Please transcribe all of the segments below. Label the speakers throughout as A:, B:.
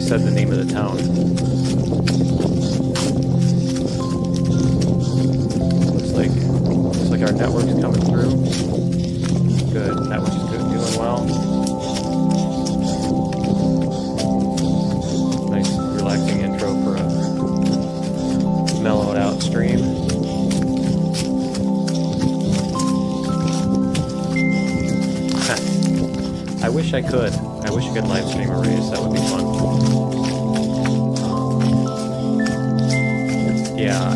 A: said the name of the town. Looks like our network's coming through. Good. Network's good, doing well. Nice relaxing intro for a mellowed out stream. I wish I could. I wish I could live stream a race. That would be fun. Yeah,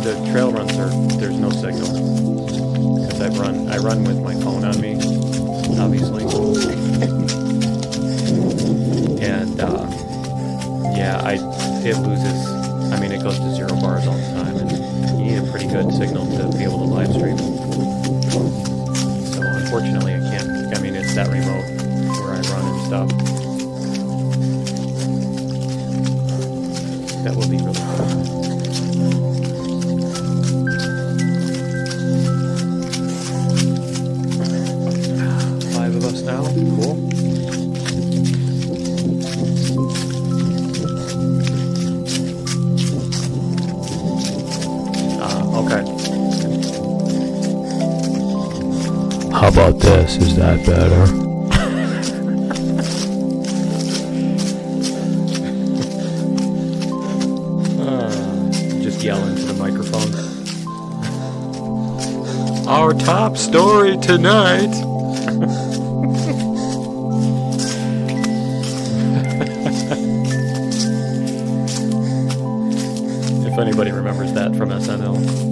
A: the trail runs there's no signal because I run with my phone on me, obviously, and yeah, it loses. I mean, it goes to 0 bars all the time, and you need a pretty good signal to be able to live stream. So unfortunately, I can't. I mean, it's that remote where I run and stuff. That will be really cool. 5 of us now. Cool. Okay.
B: How about this? Is that better?
A: Just yell into the microphone.
B: Our top story tonight.
A: If anybody remembers that from SNL.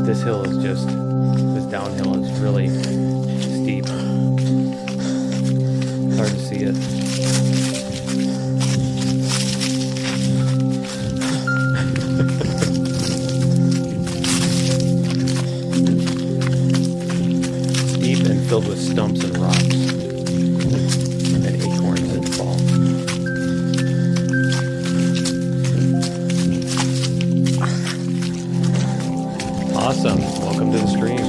A: This hill is just, this downhill is really steep. It's hard to see it. Steep and filled with stumps and rocks. And acorns that fall. Awesome. Welcome to the stream.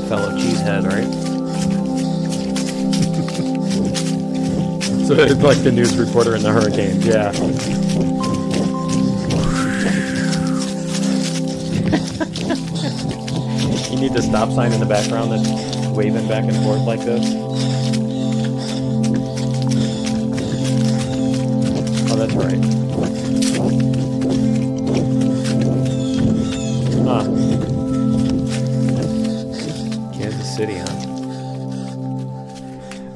A: Fellow cheesehead, right? So it's like the news reporter in the hurricanes, yeah. You need the stop sign in the background that's waving back and forth like this. Oh, that's right. Kansas City, huh?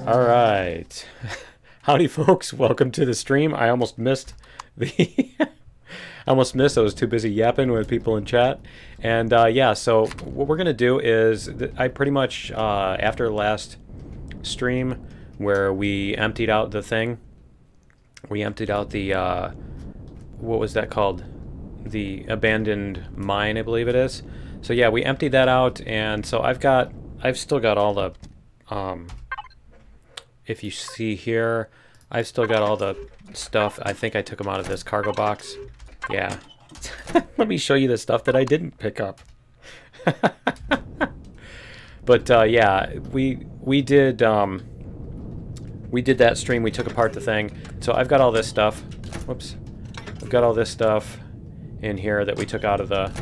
A: Alright. Howdy, folks. Welcome to the stream. I almost missed the... I was too busy yapping with people in chat. And yeah, so what we're going to do is... I pretty much, after last stream, where we emptied out the thing, we emptied out the... what was that called? The abandoned mine, I believe it is. So yeah, we emptied that out, and so I've still got all the, if you see here, I've still got all the stuff. I think I took them out of this cargo box. Yeah. Let me show you the stuff that I didn't pick up. But yeah, we did that stream. We took apart the thing. So I've got all this stuff. Whoops. I've got all this stuff in here that we took out of the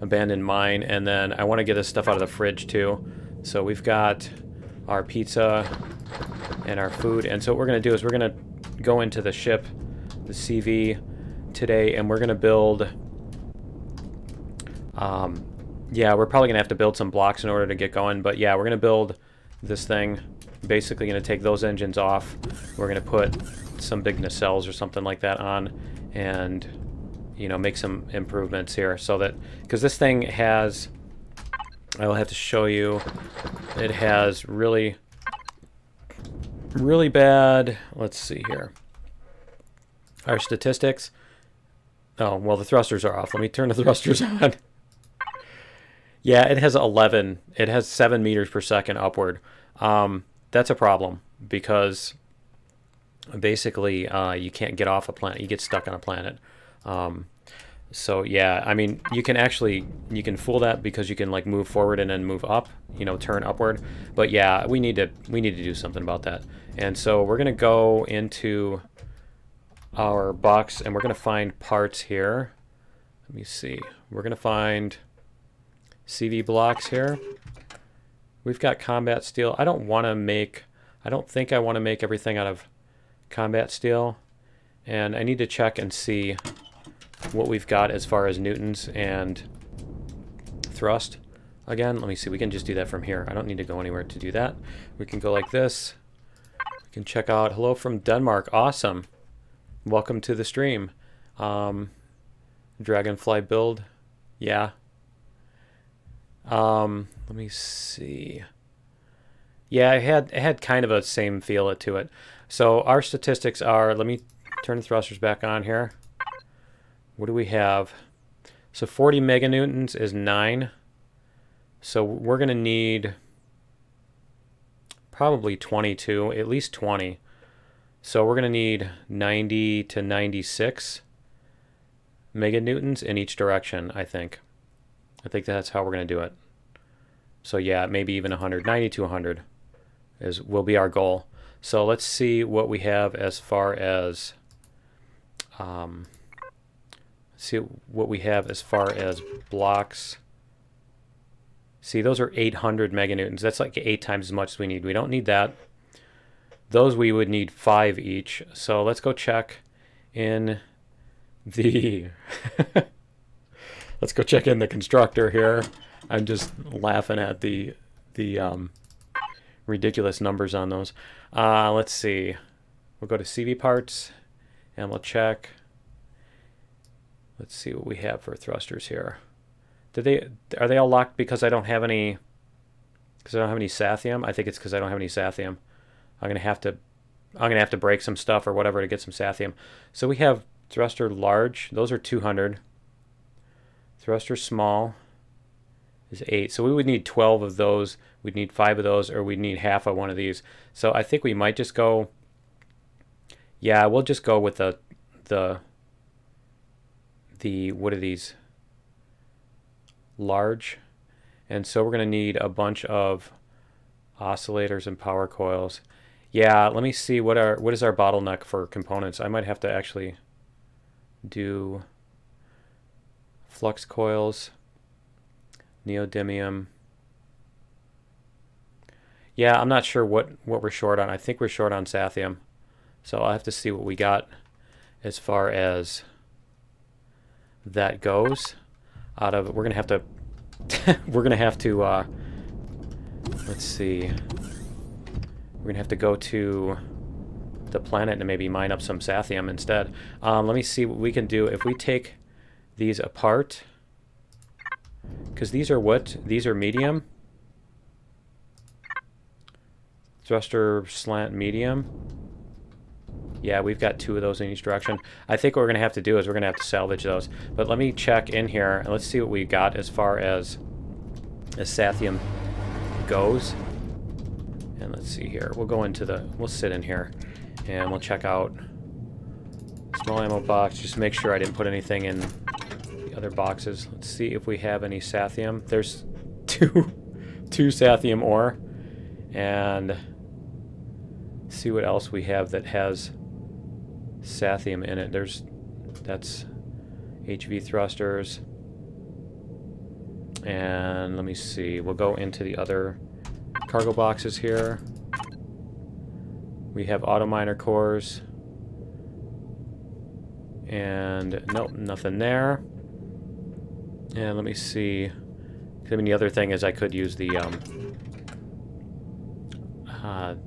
A: abandoned mine, and then I want to get this stuff out of the fridge too. So we've got our pizza and our food, and so what we're going to do is we're going to go into the ship, the CV, today, and we're going to build yeah, we're probably going to have to build some blocks in order to get going, but yeah, we're going to build this thing. Basically going to take those engines off. We're going to put some big nacelles or something like that on, and you know, make some improvements here, so that, because this thing has, I will have to show you, it has really bad, let's see here, our statistics. Oh, well, the thrusters are off. Let me turn the thrusters on. Yeah, it has 11. It has 7 meters per second upward. That's a problem, because basically you can't get off a planet. You get stuck on a planet. So yeah, I mean, you can fool that because you can like move forward and then move up, you know, turn upward. But yeah, we need to do something about that. And so we're gonna go into our box and we're gonna find parts here. Let me see. We're gonna find CV blocks here. We've got combat steel. I don't think I want to make everything out of combat steel. And I need to check and see what we've got as far as newtons and thrust. Again, let me see. We can just do that from here. I don't need to go anywhere to do that. We can go like this. We can check out. Hello from Denmark. Awesome. Welcome to the stream. Dragonfly build. Yeah. Let me see. Yeah, it had kind of a same feel to it. So our statistics are, let me turn the thrusters back on here. What do we have? So 40 meganewtons is 9. So we're going to need probably 22, at least 20. So we're going to need 90 to 96 meganewtons in each direction, I think. I think that's how we're going to do it. So yeah, maybe even 100. 90 to 100 will be our goal. So let's see what we have as far as blocks. See, those are 800 meganewtons. That's like 8 times as much as we need. We don't need that. Those we would need 5 each. So let's go check in the let's go check in the constructor here. I'm just laughing at the ridiculous numbers on those. Let's see. We'll go to CV parts and we'll check. Let's see what we have for thrusters here. Are they all locked because I don't have any? Because I don't have any sathium? I think it's because I don't have any sathium. I'm gonna have to break some stuff or whatever to get some sathium. So we have thruster large. Those are 200. Thruster small is 8. So we would need 12 of those. We'd need 5 of those, or we'd need half of one of these. So I think we might just go. Yeah, we'll just go with the what are these? Large. And so we're going to need a bunch of oscillators and power coils. Yeah, let me see what is our bottleneck for components. I might have to actually do flux coils, neodymium. Yeah, I'm not sure what we're short on. I think we're short on sathium. So I'll have to see what we got as far as that goes. Out of we're gonna have to let's see. We're gonna have to go to the planet and maybe mine up some sathium instead. Let me see what we can do if we take these apart, because these are what? These are medium. Thruster slant medium. Yeah, we've got 2 of those in each direction. I think what we're going to have to do is we're going to have to salvage those. But let me check in here and let's see what we got as far as sathium goes. And let's see here. We'll go into we'll sit in here and we'll check out small ammo box. Just make sure I didn't put anything in the other boxes. Let's see if we have any sathium. There's two sathium ore. And see what else we have that has sathium in it. That's HV thrusters. And let me see. We'll go into the other cargo boxes here. We have auto miner cores. And nope, nothing there. And let me see. I mean, the other thing is I could use the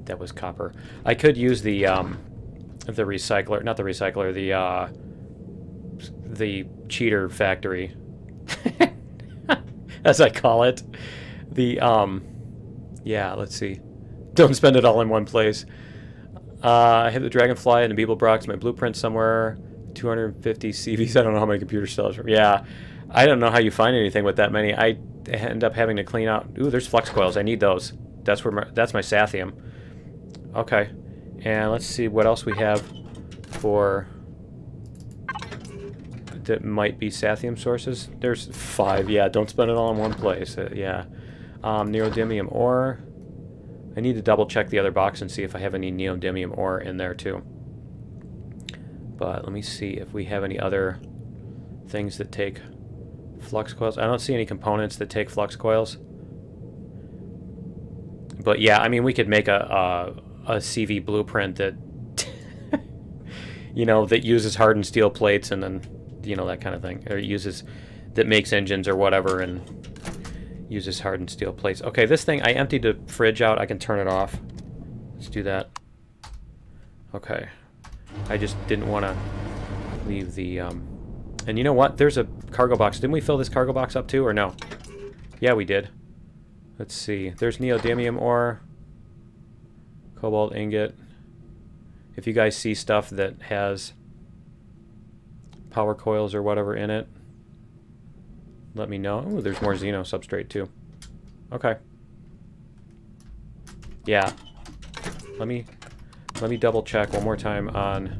A: that was copper. I could use the recycler, not the recycler, the cheater factory, as I call it. Yeah, let's see. Don't spend it all in one place. I have the Dragonfly and the Beeblebrox, my blueprint somewhere. 250 CVs. I don't know how many computer cells. Yeah, I don't know how you find anything with that many. I end up having to clean out. Ooh, there's flux coils. I need those. That's my sathium. Okay, and let's see what else we have for that might be sathium sources. There's 5. Yeah, don't spend it all in one place. Yeah. Neodymium ore. I need to double check the other box and see if I have any neodymium ore in there too. But let me see if we have any other things that take flux coils. I don't see any components that take flux coils. But yeah, I mean, we could make a CV blueprint that, you know, that uses hardened steel plates and then, you know, that kind of thing. Or that makes engines or whatever and uses hardened steel plates. Okay, this thing, I emptied the fridge out. I can turn it off. Let's do that. Okay. I just didn't want to leave the... And you know what? There's a cargo box. Didn't we fill this cargo box up too, or no? Yeah, we did. Let's see. There's neodymium ore. Cobalt ingot. If you guys see stuff that has power coils or whatever in it, let me know. Oh, there's more Xeno substrate too. Okay. Yeah. Let me double check one more time on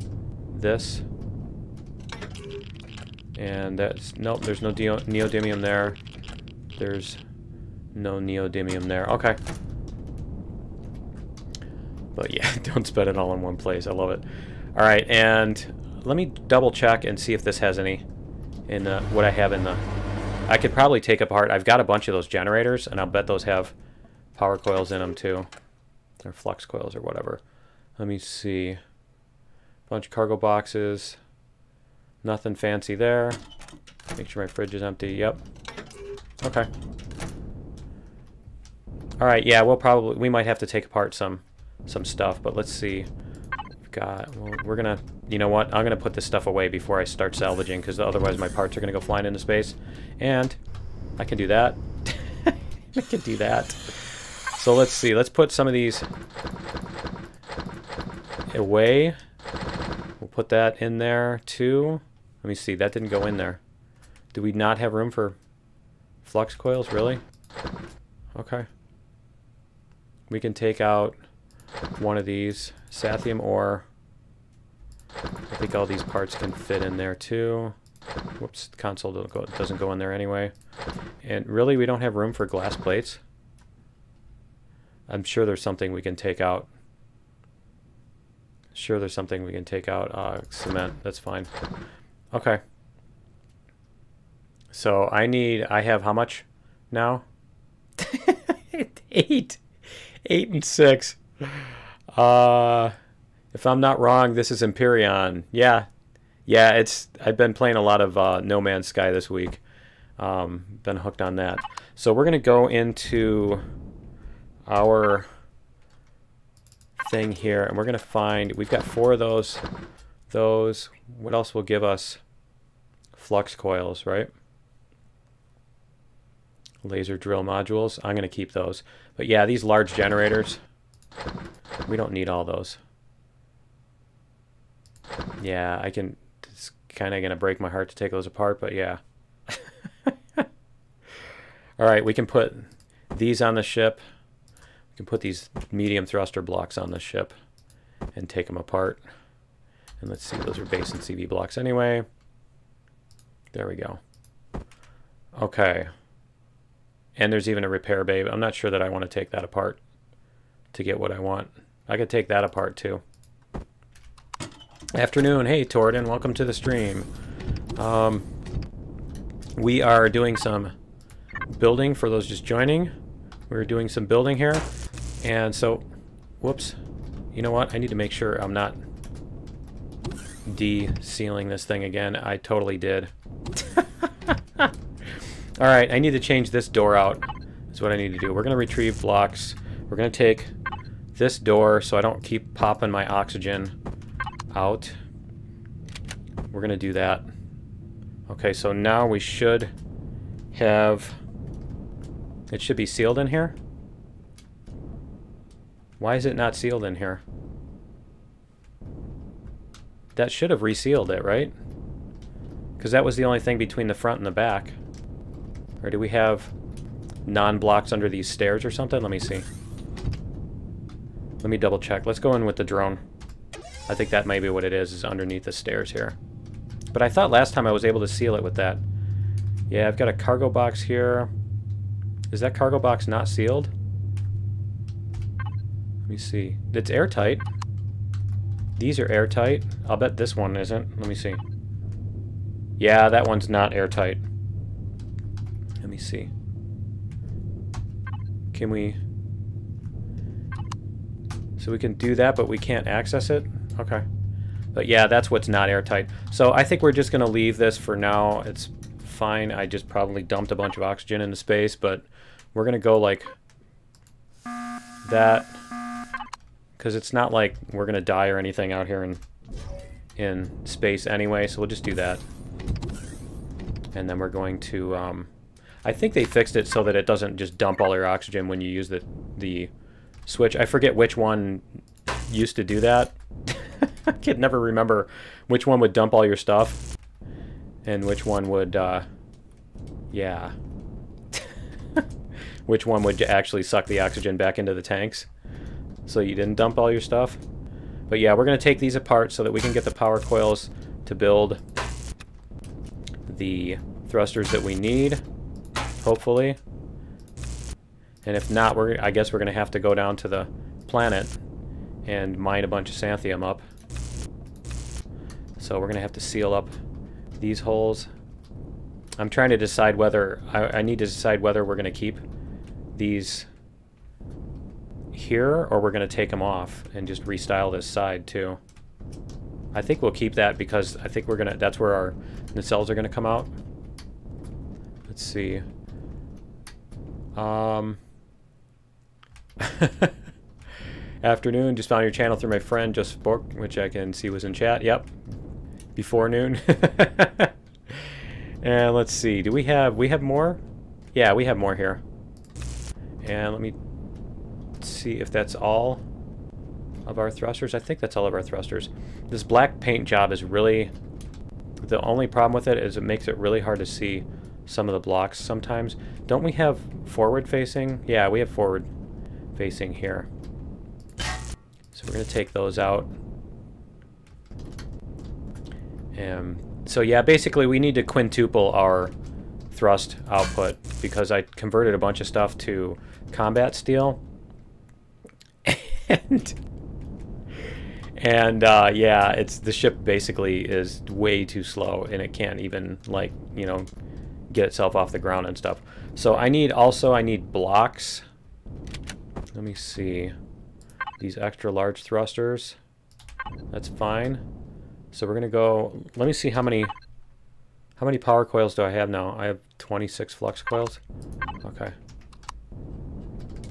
A: this. And that's, nope, there's no neodymium there. There's no neodymium there. Okay. But yeah, don't spend it all in one place. I love it. All right, and let me double check and see if this has any in what I have in the... I could probably take apart... I've got a bunch of those generators, and I'll bet those have power coils in them too. Or flux coils or whatever. Let me see. Bunch of cargo boxes. Nothing fancy there. Make sure my fridge is empty. Yep. Okay. All right. Yeah, we might have to take apart some stuff, but let's see. We've got. Well, we're gonna. You know what? I'm gonna put this stuff away before I start salvaging, because otherwise my parts are gonna go flying into space. And I can do that. I can do that. So let's see. Let's put some of these away. We'll put that in there too. Let me see. That didn't go in there. Do we not have room for flux coils? Really? Okay. We can take out one of these. Sathium ore. I think all these parts can fit in there too. Whoops. The console doesn't go in there anyway. And really, we don't have room for glass plates. I'm sure there's something we can take out. Sure, there's something we can take out. Cement. That's fine. Okay. So I have how much now? 8. 8 and 6. If I'm not wrong, this is Empyrion. Yeah. Yeah, I've been playing a lot of No Man's Sky this week. Been hooked on that. So we're going to go into our thing here, and we're going to find, we've got 4 of those. What else will give us flux coils, right? Laser drill modules. I'm going to keep those. But yeah, these large generators, we don't need all those. Yeah, it's kind of going to break my heart to take those apart, but yeah. All right, we can put these on the ship. We can put these medium thruster blocks on the ship and take them apart. And let's see, those are base and CV blocks anyway. There we go. Okay. And there's even a repair bay. I'm not sure that I want to take that apart to get what I want. I could take that apart too. Afternoon. Hey, Torden. Welcome to the stream. We are doing some building for those just joining. We're doing some building here. And so, whoops. You know what? I need to make sure I'm not de-sealing this thing again. I totally did. Alright, I need to change this door out. That's what I need to do. We're going to retrieve blocks. We're going to take this door so I don't keep popping my oxygen out. We're going to do that. Okay, so now we should have... It should be sealed in here. Why is it not sealed in here? That should have resealed it, right? Because that was the only thing between the front and the back. Or do we have non-blocks under these stairs or something? Let me see. Let me double check. Let's go in with the drone. I think that may be what it is underneath the stairs here. But I thought last time I was able to seal it with that. Yeah, I've got a cargo box here. Is that cargo box not sealed? Let me see. It's airtight. These are airtight. I'll bet this one isn't. Let me see. Yeah, that one's not airtight. Let me see. Can we... So we can do that, but we can't access it? Okay. But yeah, that's what's not airtight. So I think we're just going to leave this for now. It's fine. I just probably dumped a bunch of oxygen into space, but we're going to go like that. Because it's not like we're going to die or anything out here in space anyway, so we'll just do that. And then we're going to... I think they fixed it so that it doesn't just dump all your oxygen when you use the switch. I forget which one used to do that. I can never remember which one would dump all your stuff and which one would, yeah. Which one would actually suck the oxygen back into the tanks so you didn't dump all your stuff. But yeah, we're going to take these apart so that we can get the power coils to build the thrusters that we need, hopefully. And if not, I guess we're going to have to go down to the planet and mine a bunch of xanthium up. So we're going to have to seal up these holes. I'm trying to decide whether... I need to decide whether we're going to keep these here or we're going to take them off and just restyle this side too. I think we'll keep that because I think we're going to... That's where our nacelles are going to come out. Let's see. Afternoon, just found your channel through my friend Just Spoke, which I can see was in chat. Yep. Before noon. And let's see, we have more? Yeah, we have more here. And let me see if that's all of our thrusters. I think that's all of our thrusters. This black paint job is really... The only problem with it is it makes it really hard to see some of the blocks sometimes. Don't we have forward facing? Yeah, we have forward facing here. So we're going to take those out. So yeah, basically we need to quintuple our thrust output because I converted a bunch of stuff to combat steel. And yeah, the ship basically is way too slow and it can't even, like, you know, get itself off the ground and stuff. So I need blocks. Let me see. These extra large thrusters. That's fine. So we're gonna go. Let me see how many power coils do I have now? I have 26 flux coils. Okay.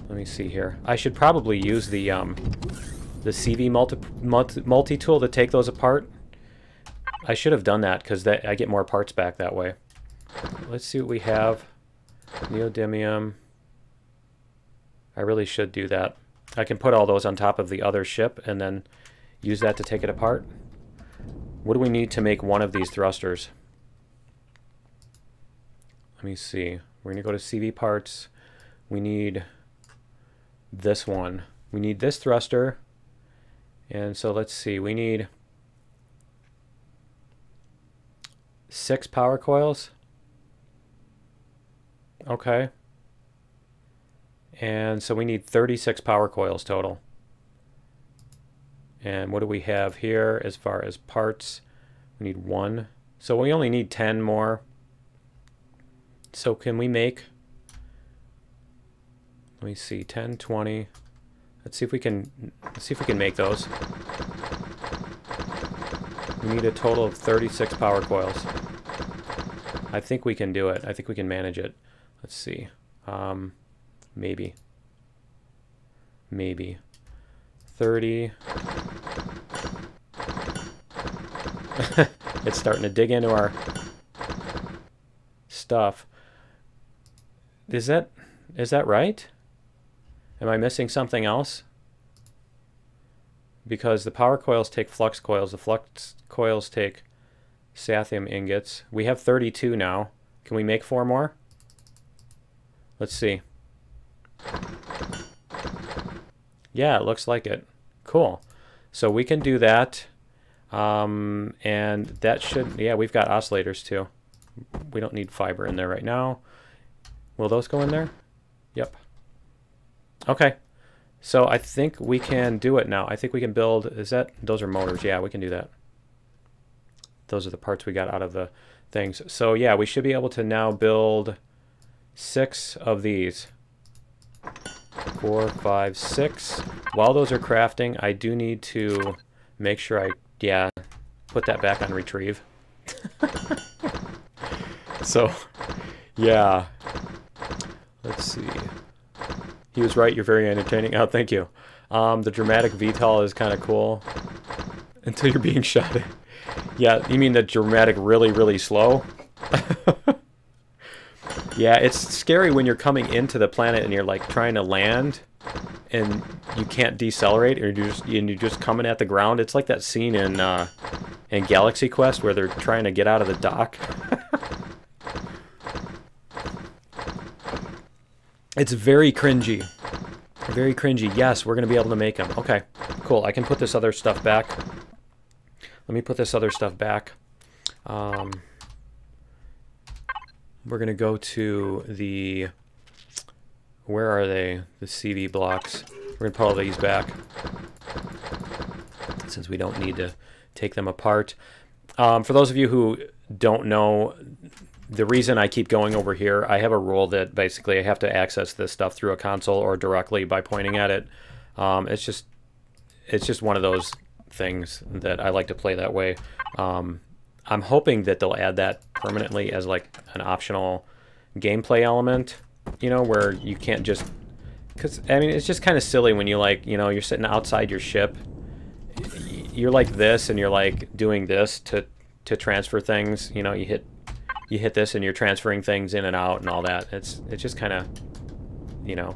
A: Let me see here. I should probably use the CV multi-tool to take those apart. I should have done that because I get more parts back that way. Let's see what we have. Neodymium. I really should do that. I can put all those on top of the other ship and then use that to take it apart. What do we need to make one of these thrusters? Let me see. We're going to go to CV parts. We need this one. We need this thruster. And so let's see. We need 6 power coils. Okay. And so we need 36 power coils total. And what do we have here as far as parts? We need 1. So we only need 10 more. So can we make... Let me see, 10, 20. Let's see if we can make those. We need a total of 36 power coils. I think we can do it. I think we can manage it. Let's see. Maybe. 30. It's starting to dig into our stuff. Is that right? Am I missing something else? Because the power coils take flux coils. The flux coils take xanthium ingots. We have 32 now. Can we make 4 more? Let's see. Yeah, it looks like it. Cool. So we can do that. And that should, yeah, we've got oscillators too. We don't need fiber in there right now. Will those go in there? Yep. Okay. So I think we can do it now. I think we can build, those are motors. Yeah, we can do that. Those are the parts we got out of the things. So yeah, we should be able to now build 6 of these. 4, 5, 6. While those are crafting, I do need to make sure yeah, put that back on retrieve. So, yeah. Let's see. He was right, you're very entertaining. Oh, thank you. The dramatic VTOL is kind of cool. Until you're being shot at. Yeah, you mean the dramatic really, really slow? Yeah, it's scary when you're coming into the planet and you're like trying to land and you can't decelerate, or you're just coming at the ground. It's like that scene in Galaxy Quest where they're trying to get out of the dock. It's very cringy. Very cringy. Yes, we're going to be able to make them. Okay, cool. I can put this other stuff back. Let me put this other stuff back. We're going to go to the... Where are they? The CV blocks. We're going to put all these back, since we don't need to take them apart. For those of you who don't know, the reason I keep going over here, I have a rule that basically I have to access this stuff through a console or directly by pointing at it. It's just one of those things that I like to play that way. I'm hoping that they'll add that permanently as like an optional gameplay element, you know, where you can't just... Because, I mean, it's just kind of silly when you, like, you know, you're sitting outside your ship, you're like this, and you're like doing this to transfer things. You know, you hit this and you're transferring things in and out and all that. It's just kind of, you know,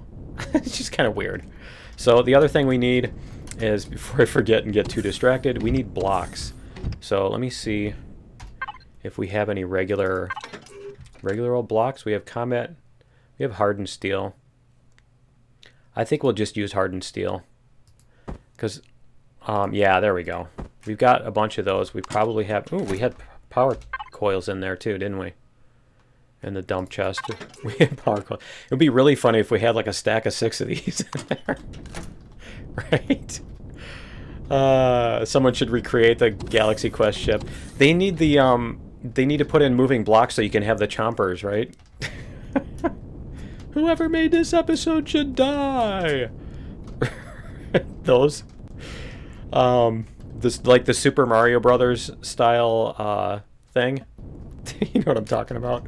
A: it's just kind of weird. So the other thing we need is, before I forget and get too distracted, we need blocks. So let me see if we have any regular old blocks. We have combat, we have hardened steel. I think we'll just use hardened steel, because yeah, there we go. We've got a bunch of those. We probably have... Ooh, we had power coils in there too, didn't we? In the dump chest. We had power coils. It would be really funny if we had like a stack of 6 of these in there. Right? Someone should recreate the Galaxy Quest ship. They need the they need to put in moving blocks so you can have the chompers, right? Whoever made this episode should die. Those. This, like the Super Mario Brothers style thing. You know what I'm talking about?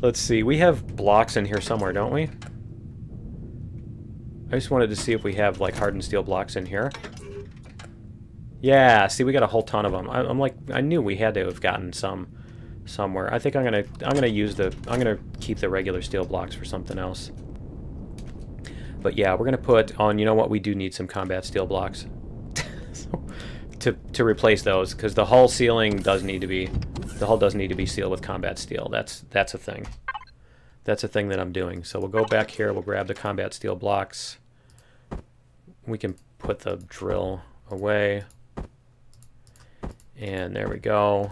A: Let's see. We have blocks in here somewhere, don't we? I just wanted to see if we have like hardened steel blocks in here. Yeah, see, we got a whole ton of them. I'm like, I knew we had to have gotten some somewhere. I think I'm gonna keep the regular steel blocks for something else. But yeah, we're gonna put on. You know what? We do need some combat steel blocks to replace those, because the hull ceiling does need to be sealed with combat steel. That's a thing. That's a thing that I'm doing. So we'll go back here. We'll grab the combat steel blocks. We can put the drill away. And there we go.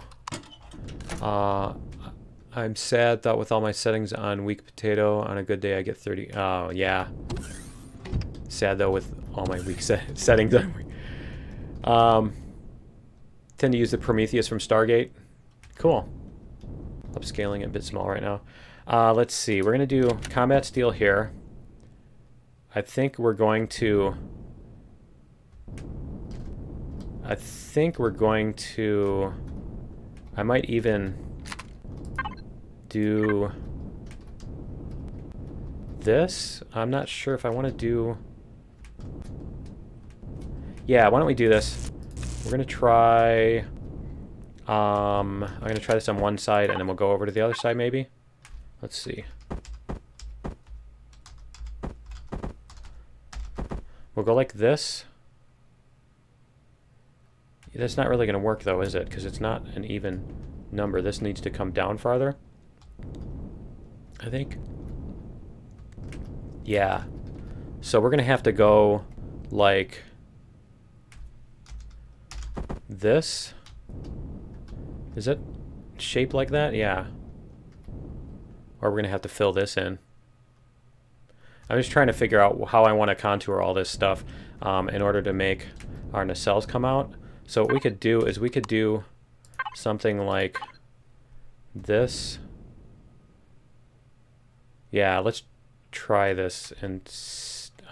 A: I'm sad. Thought with all my settings on weak potato, on a good day I get 30. Oh, yeah. Sad, though, with all my weak settings on. Tend to use the Prometheus from Stargate. Cool. Upscaling it a bit small right now. Let's see. We're going to do combat steel here. I think we're going to... I might even do this. I'm not sure if I want to do... Yeah, why don't we do this? We're going to try... I'm going to try this on one side, and then we'll go over to the other side, maybe? Let's see. We'll go like this. That's not really going to work, though, is it? Because it's not an even number. This needs to come down farther, I think. Yeah. So we're going to have to go like this. Is it shaped like that? Yeah. Or we're going to have to fill this in. I'm just trying to figure out how I want to contour all this stuff in order to make our nacelles come out. So what we could do is we could do something like this. Yeah, let's try this. And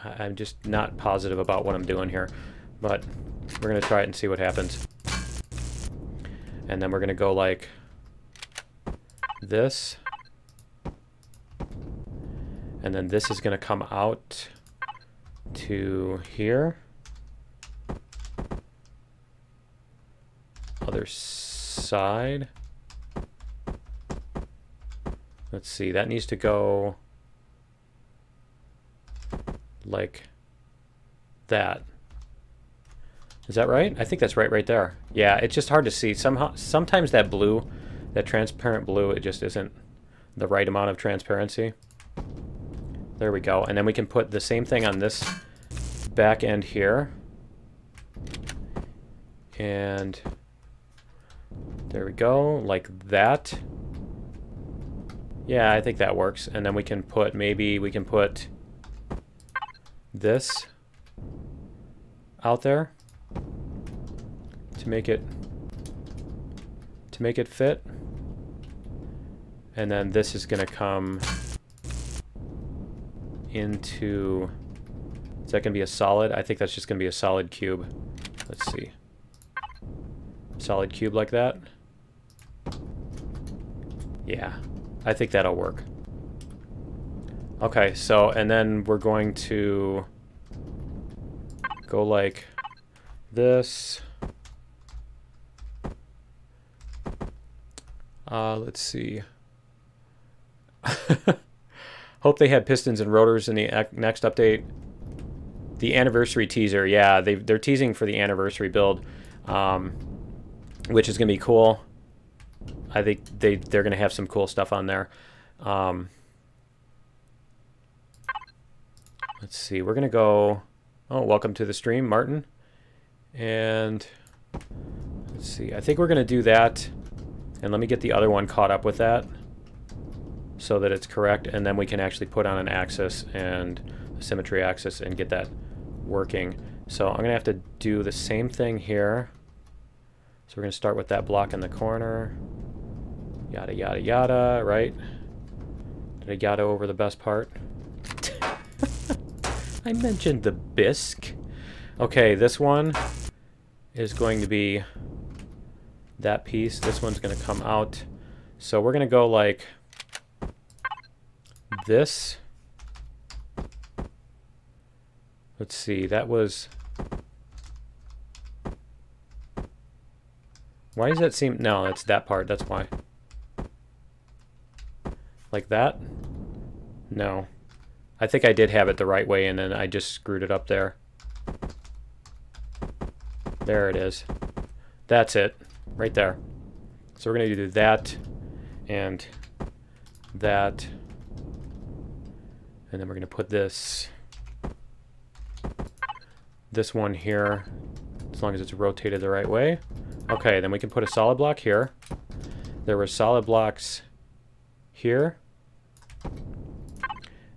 A: I'm just not positive about what I'm doing here, but we're going to try it and see what happens. And then we're going to go like this. And then this is going to come out to here. Other side. Let's see, that needs to go like that. Is that right? I think that's right there. Yeah, it's just hard to see. Sometimes that blue, that transparent blue, it just isn't the right amount of transparency. There we go. And then we can put the same thing on this back end here. And there we go, like that. Yeah, I think that works. And then we can put, maybe we can put this out there to make it fit. And then this is going to come into, is that going to be a solid? I think that's just going to be a solid cube. Let's see. Solid cube like that. Yeah, I think that'll work. Okay, so, and then we're going to go like this. Let's see. Hope they had pistons and rotors in the next update. The anniversary teaser, yeah, they're teasing for the anniversary build, which is going to be cool. I think they're going to have some cool stuff on there. Let's see, we're going to go... Oh, welcome to the stream, Martin. And let's see, I think we're going to do that. And let me get the other one caught up with that so that it's correct. And then we can actually put on an axis and a symmetry axis and get that working. So I'm going to have to do the same thing here. So we're going to start with that block in the corner. Yada, yada, yada, right? Did I yada over the best part? I mentioned the bisque. Okay, this one is going to be that piece. This one's going to come out. So we're going to go like this. Let's see, that was... Why does that seem... No, it's that part, that's why. Like that? No. I think I did have it the right way and then I just screwed it up there. There it is. That's it. Right there. So we're going to do that and that. And then we're going to put this one here, as long as it's rotated the right way. Okay, then we can put a solid block here. There were solid blocks here.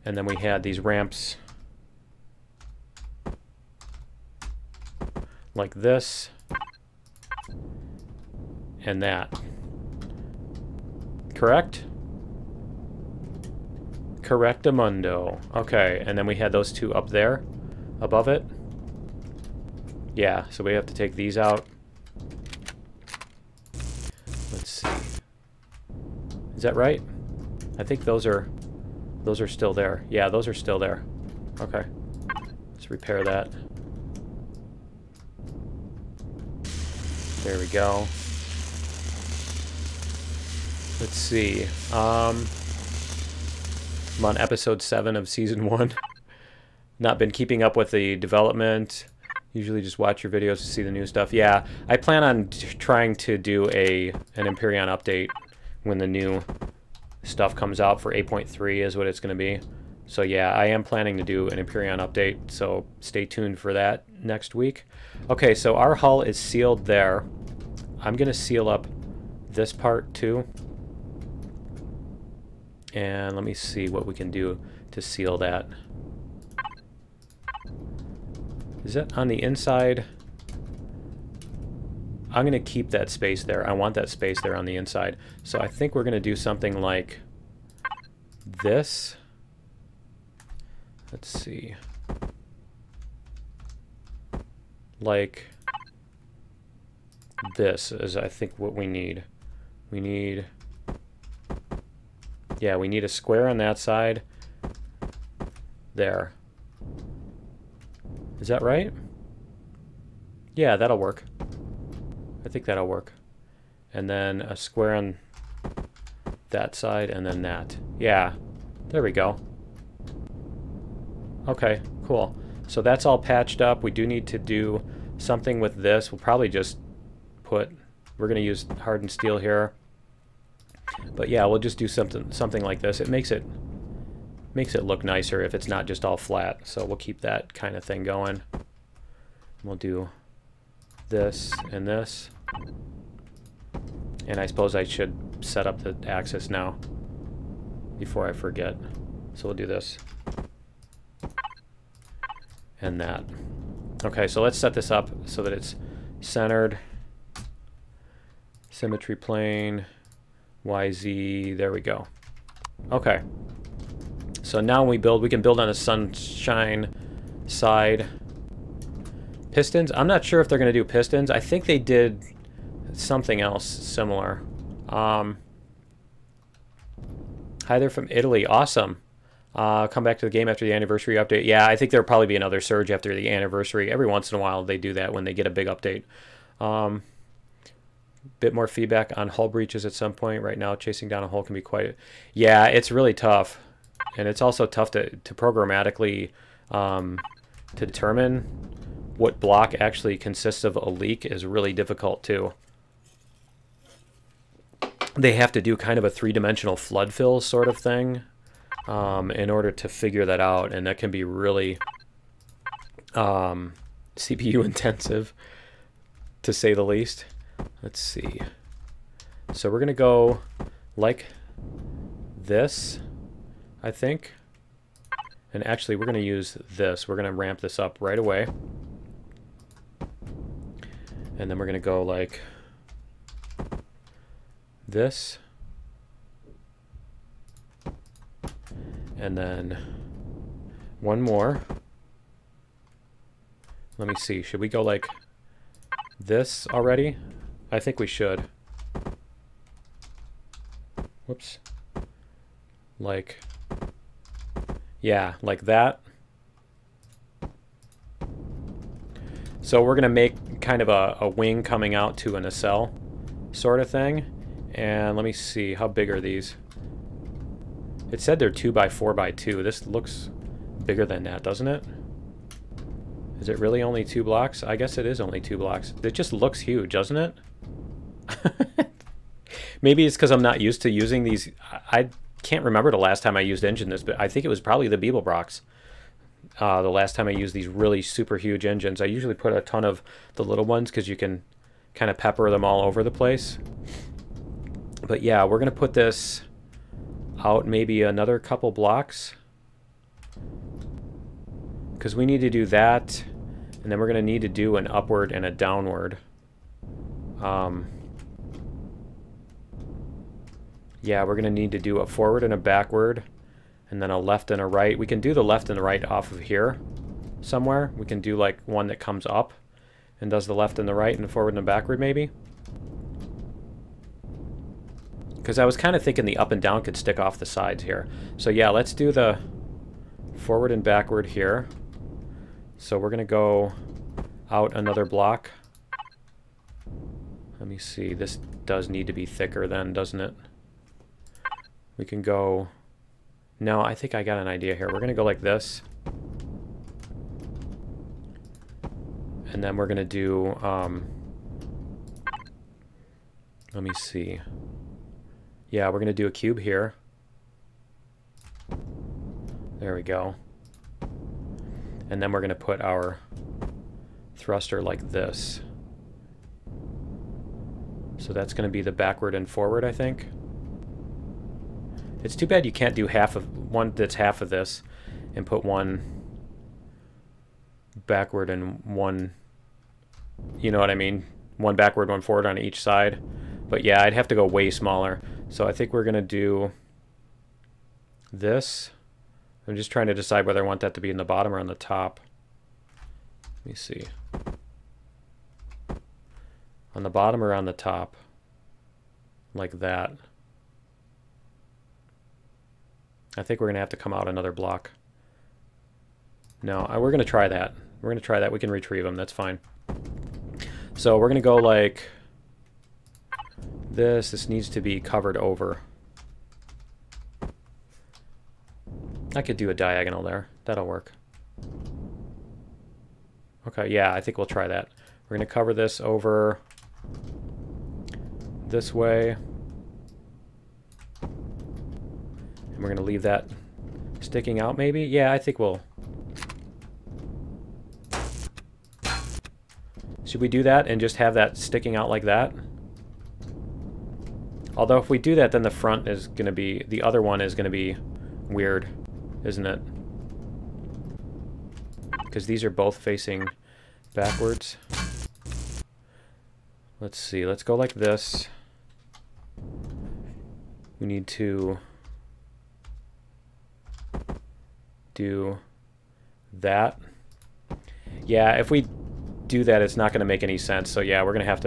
A: And then we had these ramps like this and that. Correct? Correctamundo. Okay, and then we had those two up there above it. Yeah, so we have to take these out. Let's see. Is that right? I think those are still there. Yeah, those are still there. Okay. Let's repair that. There we go. Let's see. I'm on episode 7 of season 1. Not been keeping up with the development. Usually just watch your videos to see the new stuff. Yeah, I plan on trying to do an Empyrion update when the new stuff comes out for 8.3 is what it's going to be. So yeah, I am planning to do an Empyrion update, so stay tuned for that next week. Okay, so our hull is sealed there. I'm going to seal up this part too. And let me see what we can do to seal that. Is that on the inside? I'm going to keep that space there. I want that space there on the inside. So I think we're going to do something like this. Let's see. Like this is, I think, what we need. We need... Yeah, we need a square on that side. There. Is that right? Yeah, that'll work. I think that'll work. And then a square on that side, and then that. Yeah, there we go. Okay, cool. So that's all patched up. We do need to do something with this. We'll probably just put... We're going to use hardened steel here. But yeah, we'll just do something like this. It makes it look nicer if it's not just all flat. So we'll keep that kind of thing going. We'll do this and this. And I suppose I should set up the axis now before I forget. So we'll do this and that. Okay, so let's set this up so that it's centered. Symmetry plane. YZ, there we go. Okay. So now when we build, we can build on the sunshine side. Pistons, I'm not sure if they're going to do pistons. I think they did something else similar. Hi there from Italy. Awesome. Come back to the game after the anniversary update. Yeah, I think there'll probably be another surge after the anniversary. Every once in a while they do that when they get a big update. Bit more feedback on hull breaches at some point. Right now, chasing down a hull can be quite... Yeah, it's really tough. And it's also tough to programmatically to determine what block actually consists of a leak is really difficult too. They have to do kind of a three-dimensional flood fill sort of thing in order to figure that out. And that can be really CPU intensive, to say the least. Let's see. So we're going to go like this, I think. And actually, we're going to use this. We're going to ramp this up right away. And then we're going to go like this. And then one more. Let me see. Should we go like this already? I think we should. Whoops. Like, yeah, like that. So we're going to make kind of a wing coming out to a nacelle sort of thing. And let me see, how big are these? It said they're 2x4x2. This looks bigger than that, doesn't it? Is it really only 2 blocks? I guess it is only 2 blocks. It just looks huge, doesn't it? Maybe it's because I'm not used to using these. I can't remember the last time I used engine this, but I think it was probably the Beeblebrox. The last time I used these really super huge engines. I usually put a ton of the little ones because you can kind of pepper them all over the place. But yeah, we're going to put this out maybe another couple blocks, because we need to do that, and then we're going to need to do an upward and a downward. Yeah, we're going to need to do a forward and a backward, and then a left and a right. We can do the left and the right off of here somewhere. We can do like one that comes up and does the left and the right and the forward and the backward maybe. Because I was kind of thinking the up and down could stick off the sides here. So yeah, let's do the forward and backward here. So we're going to go out another block. Let me see. This does need to be thicker then, doesn't it? We can go... No, I think I got an idea here. We're going to go like this. And then we're going to do... let me see. Yeah, we're going to do a cube here. There we go. And then we're going to put our thruster like this. So that's going to be the backward and forward, I think. It's too bad you can't do half of one that's half of this and put one backward and one, you know what I mean? One backward, one forward on each side. But yeah, I'd have to go way smaller. So I think we're going to do this. I'm just trying to decide whether I want that to be in the bottom or on the top. Let me see. On the bottom or on the top? Like that. I think we're going to have to come out another block. No, we're going to try that. We're going to try that. We can retrieve them. That's fine. So we're going to go like this. This needs to be covered over. I could do a diagonal there. That'll work. Okay, yeah, I think we'll try that. We're going to cover this over this way. And we're going to leave that sticking out maybe. Yeah, I think we'll... Should we do that and just have that sticking out like that? Although if we do that, then the front is going to be... The other one is going to be weird, isn't it? Because these are both facing backwards. Let's see. Let's go like this. We need to do that. Yeah, if we do that, it's not going to make any sense. So yeah, we're gonna have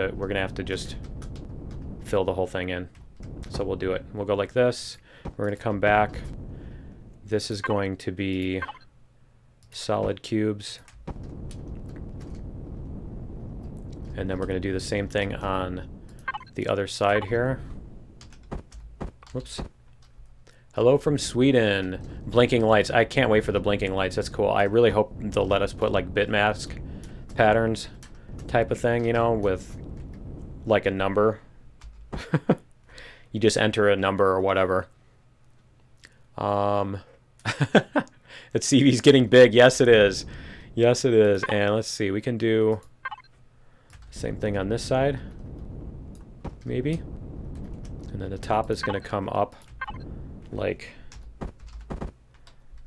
A: to just fill the whole thing in. So we'll do it. We'll go like this. We're gonna come back. This is going to be solid cubes. And then we're going to do the same thing on the other side here. Whoops. Hello from Sweden. Blinking lights. I can't wait for the blinking lights. That's cool. I really hope they'll let us put like bit mask patterns type of thing, you know, with like a number. You just enter a number or whatever. That CV's getting big. Yes, it is. Yes, it is. And let's see. We can do the same thing on this side. Maybe. And then the top is going to come up like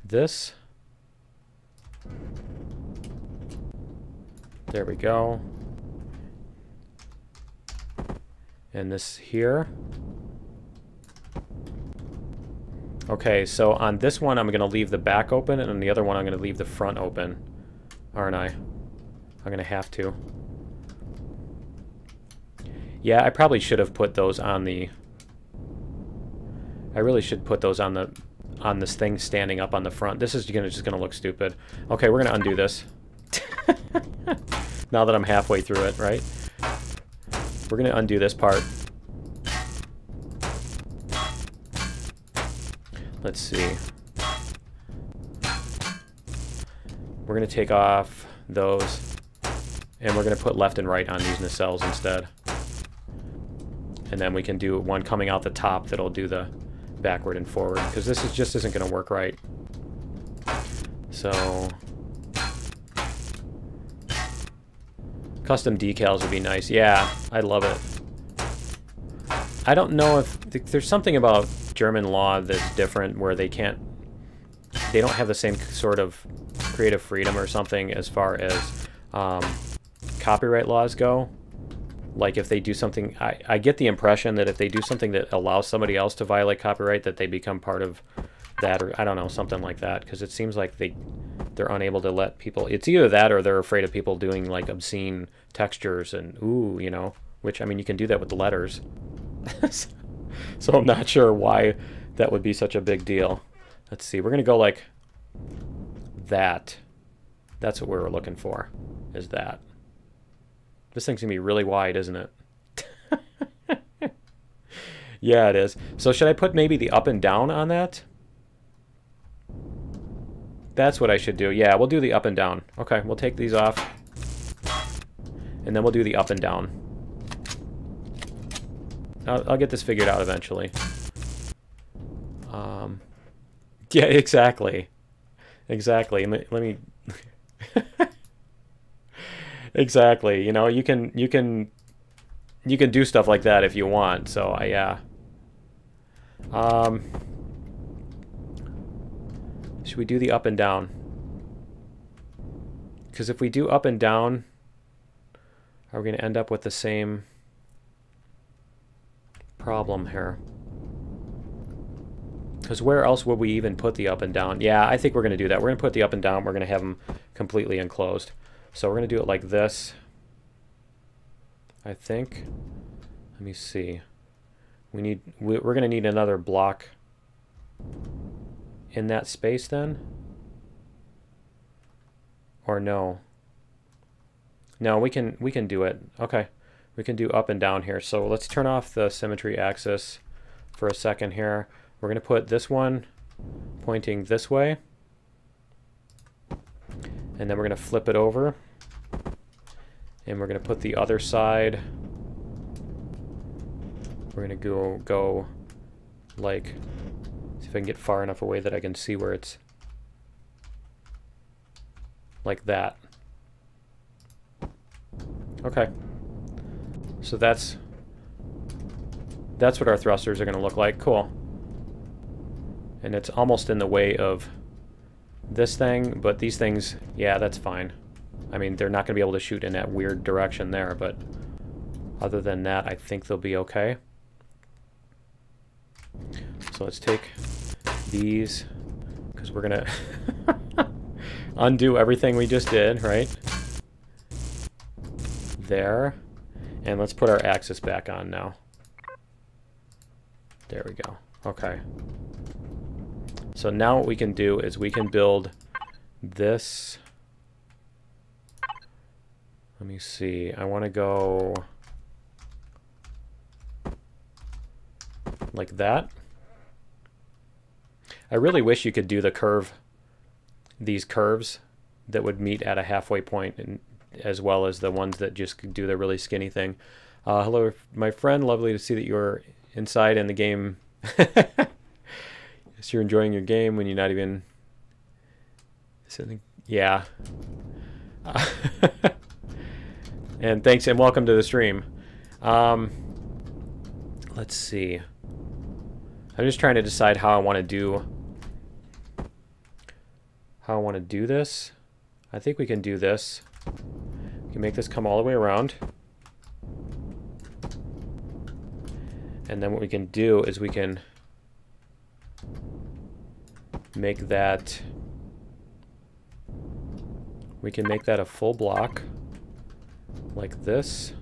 A: this. There we go. And this here. Okay, so on this one I'm going to leave the back open, and on the other one I'm going to leave the front open. Aren't I? I'm going to have to. Yeah, I probably should have put those on the... I really should put those on the this thing standing up on the front. This is just going to look stupid. Okay, we're going to undo this. Now that I'm halfway through it, right? We're going to undo this part. Let's see. We're going to take off those, and we're going to put left and right on these nacelles instead. And then we can do one coming out the top that'll do the backward and forward, because this just isn't going to work right. So custom decals would be nice. Yeah, I love it. I don't know if there's something about German law that's different, where they don't have the same sort of creative freedom or something as far as copyright laws go. Like if they do something, I get the impression that if they do something that allows somebody else to violate copyright, that they become part of that, or I don't know, something like that, because it seems like they're unable to let people, it's either that or they're afraid of people doing like obscene textures and ooh, you know, which I mean you can do that with the letters. So I'm not sure why that would be such a big deal. Let's see, we're gonna go like that. That's what we were looking for, is that. This thing's gonna be really wide, isn't it? Yeah, it is. So should I put maybe the up and down on that? That's what I should do. Yeah, we'll do the up and down. Okay, we'll take these off. And then we'll do the up and down. I'll get this figured out eventually. Yeah, exactly. Exactly. Let me exactly. You know, you can you can do stuff like that if you want. So yeah. Should we do the up and down? Because if we do up and down, are we going to end up with the same problem here? Because where else would we even put the up and down? Yeah, I think we're going to do that. We're going to put the up and down. We're going to have them completely enclosed. So we're going to do it like this, I think. Let me see. We're going to need another block in that space then? Or no? No, we can do it. Okay. We can do up and down here. So let's turn off the symmetry axis for a second here. We're going to put this one pointing this way. And then we're going to flip it over. And we're going to put the other side. We're going to go like, see if I can get far enough away that I can see where it's like that. Okay. So that's what our thrusters are going to look like. Cool. And it's almost in the way of this thing, but these things, yeah, that's fine. I mean, they're not going to be able to shoot in that weird direction there, but other than that, I think they'll be okay. So let's take these, because we're going to undo everything we just did, right? There. And let's put our axis back on now. There we go. Okay. So now what we can do is we can build this. Let me see. I want to go like that. I really wish you could do the curve, these curves that would meet at a halfway point, and as well as the ones that just do the really skinny thing. Hello, my friend. Lovely to see that you're inside in the game. Yes, you're enjoying your game when you're not even sitting. Yeah. And thanks and welcome to the stream. Let's see. I'm just trying to decide how I want to do this. I think we can do this. We can make this come all the way around. And then what we can do is we can make that a full block like this.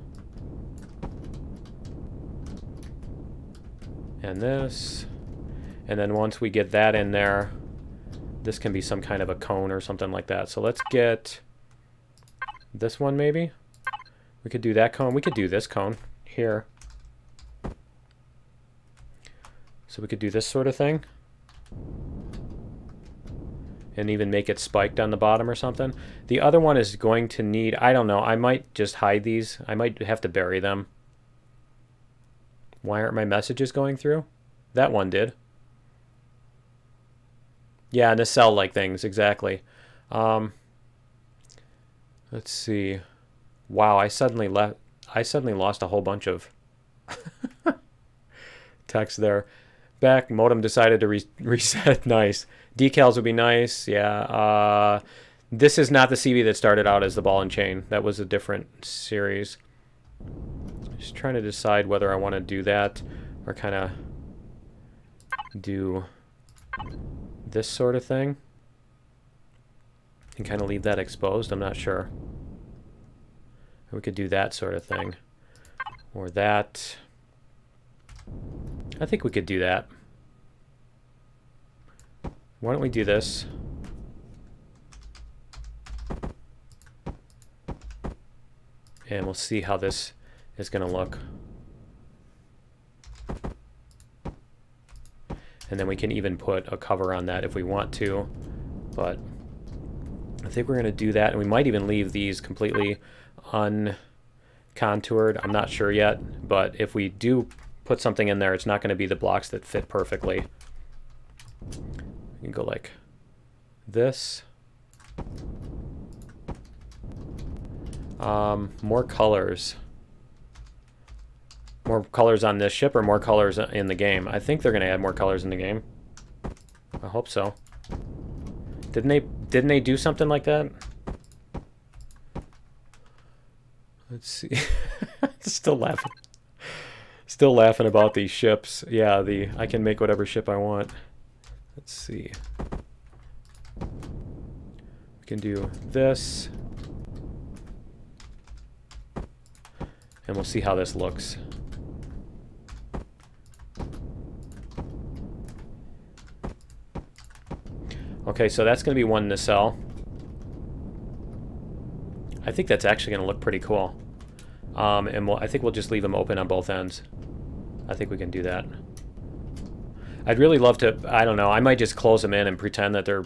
A: And this. And then once we get that in there, this can be some kind of a cone or something like that. So let's get this one maybe. We could do that cone. We could do this cone here. So we could do this sort of thing. And even make it spiked on the bottom or something. The other one is going to need, I don't know, I might just hide these. I might have to bury them. Why aren't my messages going through? That one did. Yeah, nacelle-like things, exactly. Let's see. Wow, I suddenly lost a whole bunch of text there. Back, modem decided to reset. Nice. Decals would be nice. Yeah. This is not the CB that started out as the ball and chain. That was a different series. Just trying to decide whether I want to do that or kind of do this sort of thing and kind of leave that exposed. I'm not sure. We could do that sort of thing or that. I think we could do that. Why don't we do this? And we'll see how this is going to look. And then we can even put a cover on that if we want to. But I think we're going to do that. And we might even leave these completely uncontoured. I'm not sure yet. But if we do put something in there, it's not going to be the blocks that fit perfectly. You can go like this. More colors. More colors on this ship or more colors in the game? I think they're going to add more colors in the game. I hope so. Didn't they do something like that? Let's see. Still laughing. Still laughing about these ships. Yeah, I can make whatever ship I want. Let's see. We can do this. And we'll see how this looks. Okay, so that's going to be one nacelle. I think that's actually going to look pretty cool. And I think we'll just leave them open on both ends. I think we can do that. I'd really love to, I don't know, I might just close them in and pretend that they're,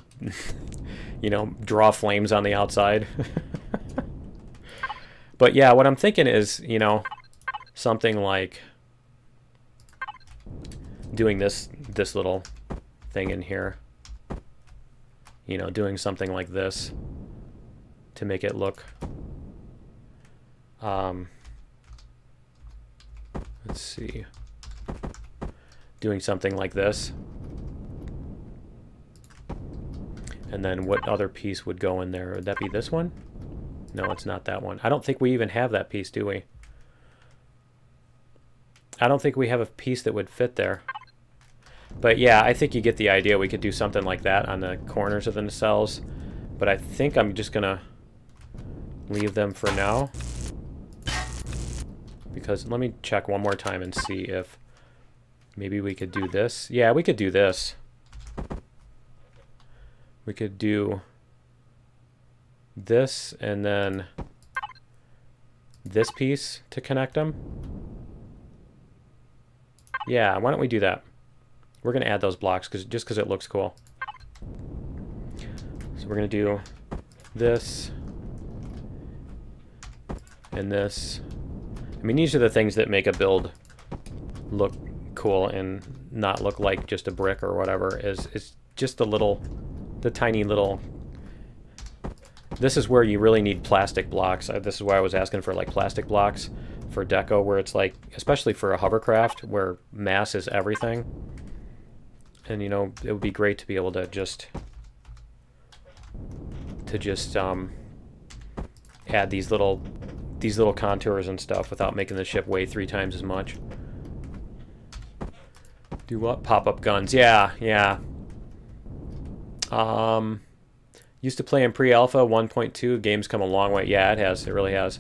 A: you know, draw flames on the outside. But yeah, what I'm thinking is, you know, something like doing this little thing in here. You know, doing something like this to make it look, let's see, doing something like this. And then what other piece would go in there? Would that be this one? No, it's not that one. I don't think we even have that piece, do we? I don't think we have a piece that would fit there. But yeah, I think you get the idea. We could do something like that on the corners of the nacelles. But I think I'm just going to leave them for now. Because let me check one more time and see if maybe we could do this. Yeah, we could do this. We could do this and then this piece to connect them. Yeah, why don't we do that? We're going to add those blocks just because it looks cool. So we're going to do this and this. I mean, these are the things that make a build look cool and not look like just a brick or whatever. It's just the tiny little... This is where you really need plastic blocks. This is why I was asking for like plastic blocks for deco, where it's like, especially for a hovercraft where mass is everything. And you know, it would be great to be able to just add these little contours and stuff without making the ship weigh 3 times as much. Do what? Pop-up guns. Yeah, yeah. Used to play in pre-alpha 1.2. Game's come a long way. Yeah, it has. It really has.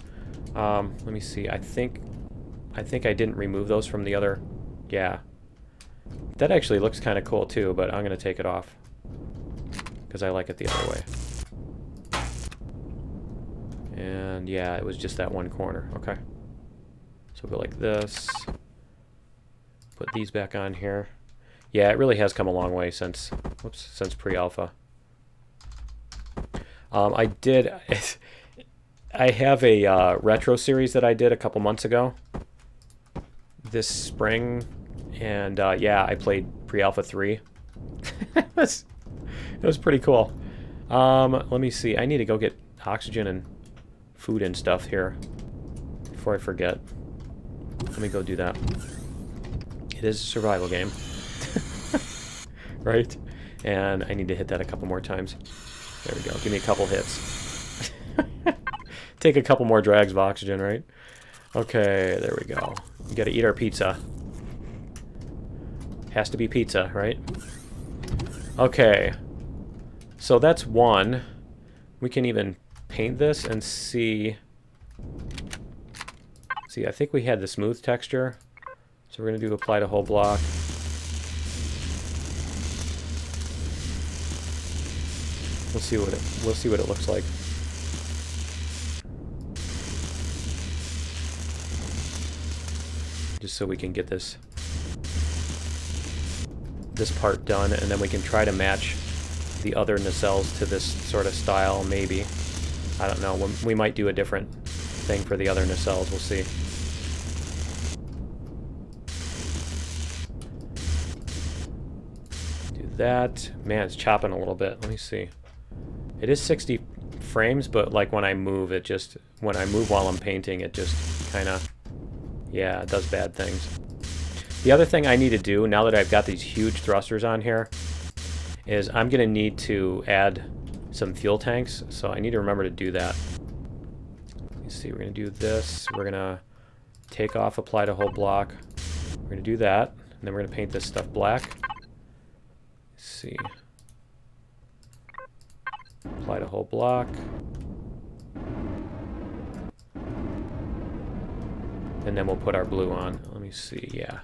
A: Let me see. I think I didn't remove those from the other. Yeah. That actually looks kind of cool too, but I'm going to take it off because I like it the other way. And yeah, it was just that one corner. Okay. So we'll go like this. Put these back on here. Yeah, it really has come a long way since pre-alpha. I have a retro series that I did a couple months ago this spring, and yeah, I played pre-alpha 3. It was pretty cool. Let me see. I need to go get oxygen and food and stuff here before I forget. Let me go do that. It is a survival game. Right? And I need to hit that a couple more times. There we go. Give me a couple hits. Take a couple more drags of oxygen, right? Okay, there we go. We gotta eat our pizza. Has to be pizza, right? Okay. So that's one. We can even paint this and see... See, I think we had the smooth texture. So we're gonna do apply to whole block. We'll see what it looks like. Just so we can get this part done, and then we can try to match the other nacelles to this sort of style, maybe. I don't know. We might do a different thing for the other nacelles. We'll see. Do that. Man, it's chopping a little bit. Let me see. It is 60 frames, but like when I move, when I move while I'm painting, it just kind of, Yeah, it does bad things. The other thing I need to do, now that I've got these huge thrusters on here, is I'm going to need to add some fuel tanks. So I need to remember to do that. Let's see, we're going to do this. We're going to take off, apply to whole block. We're going to do that. And then we're going to paint this stuff black. Let's see. Apply to whole block. And then we'll put our blue on. Let me see, yeah.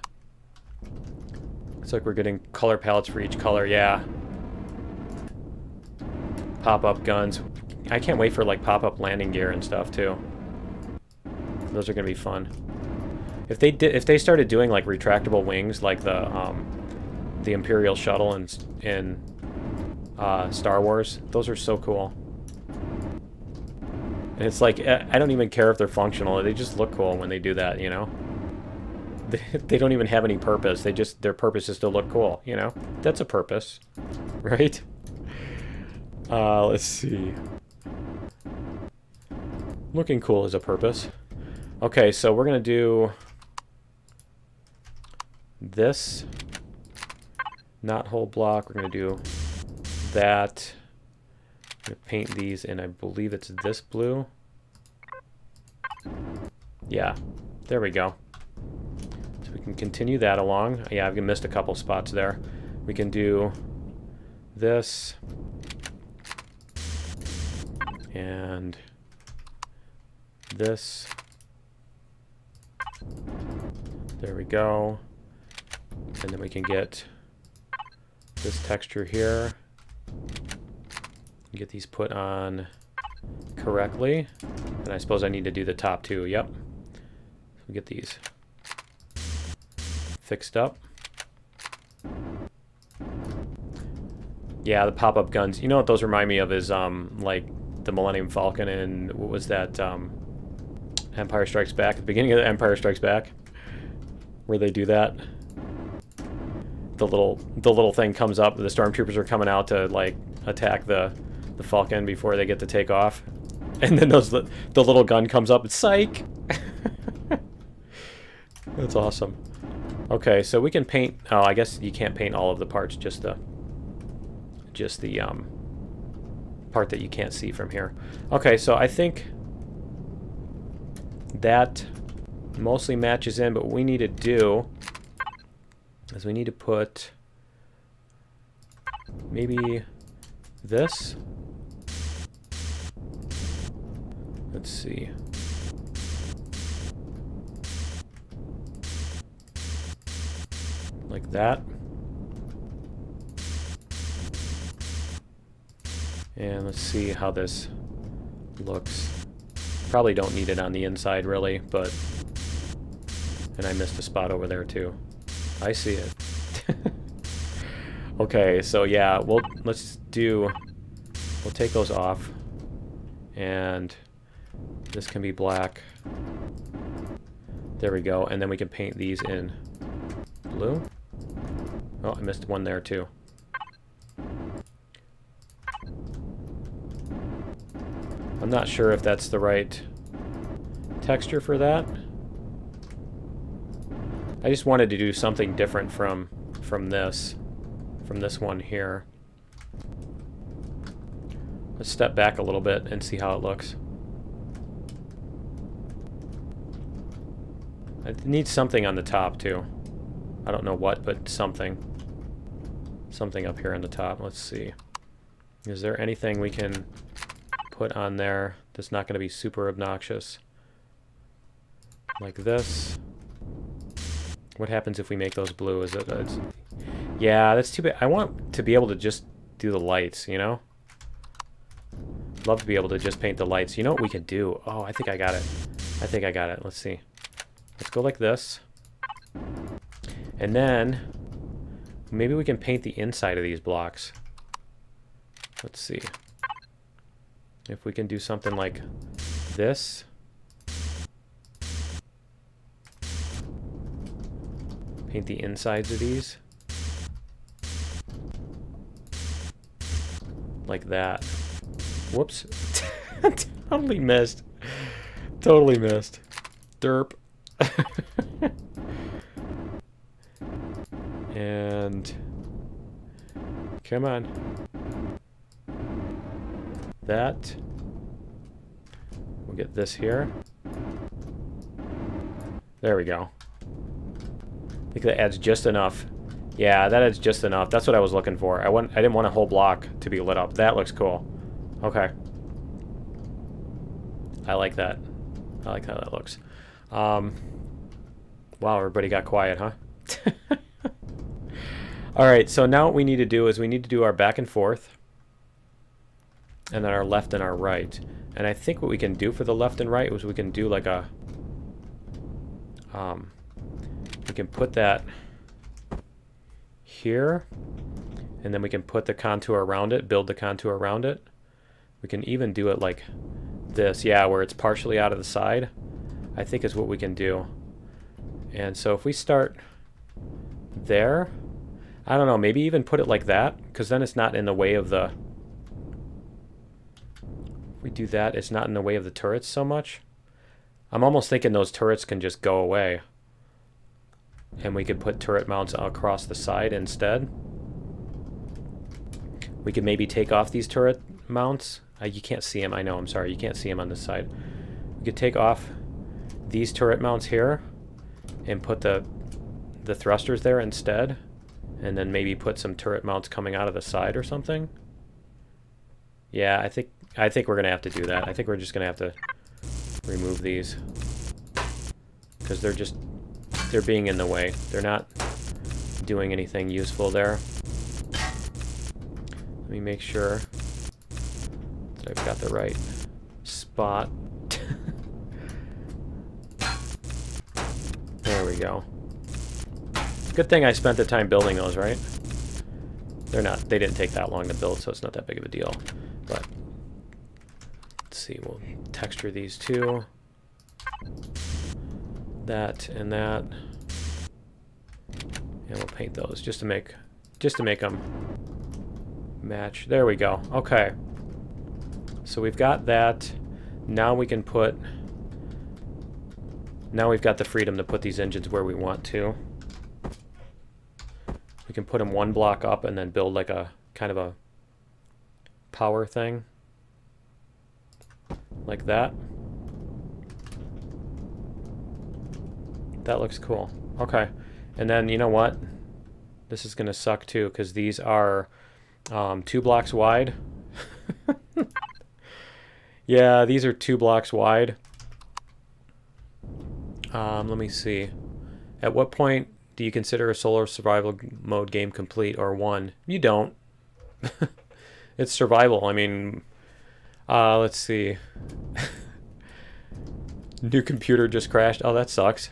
A: Looks like we're getting color palettes for each color, yeah. Pop-up guns. I can't wait for like pop-up landing gear and stuff too. Those are gonna be fun. If they started doing like retractable wings, like the Imperial shuttle in Star Wars, those are so cool. And it's like, I don't even care if they're functional. They just look cool when they do that, you know? They don't even have any purpose. Their purpose is to look cool, you know? That's a purpose, right? Let's see. Looking cool is a purpose. Okay, so we're going to do this. Not whole block. We're going to do that. I'm going to paint these in, I believe it's this blue. Yeah, there we go. So we can continue that along. Yeah, I've missed a couple spots there. We can do this. And this. There we go. And then we can get this texture here. Get these put on correctly. And I suppose I need to do the top too. Yep. So we get these fixed up. Yeah, the pop-up guns. You know what those remind me of is like the Millennium Falcon and what was that? Empire Strikes Back. At the beginning of the Empire Strikes Back, where they do that. The little thing comes up. The stormtroopers are coming out to like attack the Falcon before they get to take off, and then the little gun comes up. It's psych. That's awesome. Okay, so we can paint. Oh, I guess you can't paint all of the parts. Just the part that you can't see from here. Okay, so I think that mostly matches in. But what we need to do is we need to put maybe this. Let's see. Like that. And let's see how this looks. Probably don't need it on the inside really, but... And I missed a spot over there too. I see it. Okay, so yeah, we'll take those off. And this can be black. There we go. And then we can paint these in blue. Oh, I missed one there too. I'm not sure if that's the right texture for that. I just wanted to do something different from this one here. Let's step back a little bit and see how it looks. I need something on the top too. I don't know what, but something. Something up here on the top. Let's see. Is there anything we can put on there that's not going to be super obnoxious? Like this. What happens if we make those blue? Is it? Yeah, that's too bad. I want to be able to just do the lights, you know? Love to be able to just paint the lights. You know what we could do? Oh, I think I got it. I think I got it. Let's see. Let's go like this. And then maybe we can paint the inside of these blocks. Let's see. If we can do something like this. Paint the insides of these. Like that. Whoops. Totally missed. Totally missed. Derp. And come on. That. We'll get this here. There we go. I think that adds just enough. Yeah, that adds just enough. That's what I was looking for. I didn't want a whole block to be lit up. That looks cool. Okay. I like that. I like how that looks. Wow, everybody got quiet, huh? Alright, so now what we need to do is we need to do our back and forth. And then our left and our right. And I think what we can do for the left and right is we can do like a... we can put that here. And then we can put the contour around it, build the contour around it. We can even do it like this, yeah, where it's partially out of the side, I think is what we can do. And so if we start there, I don't know, maybe even put it like that, because then it's not in the way of the... If we do that, it's not in the way of the turrets so much. I'm almost thinking those turrets can just go away. And we could put turret mounts across the side instead. We could maybe take off these turret mounts. You can't see them, I know, I'm sorry, you can't see them on this side. We could take off these turret mounts here and put the thrusters there instead, and then maybe put some turret mounts coming out of the side or something. Yeah, I think we're gonna have to do that. I think we're just gonna have to remove these because they're being in the way. They're not doing anything useful there. Let me make sure that I've got the right spot. There we go. Good thing I spent the time building those, right? They didn't take that long to build, so it's not that big of a deal. But let's see, we'll texture these two. That and that. And we'll paint those just to make them match. There we go. Okay. So we've got that. Now we can put... Now we've got the freedom to put these engines where we want to. We can put them one block up and then build like a kind of a power thing. Like that. That looks cool. Okay. And then, you know what? This is going to suck too, because these are 2 blocks wide. Yeah, these are 2 blocks wide. Let me see. At what point do you consider a solar survival mode game complete, or won? You don't. It's survival. I mean, let's see. New computer just crashed. Oh, that sucks.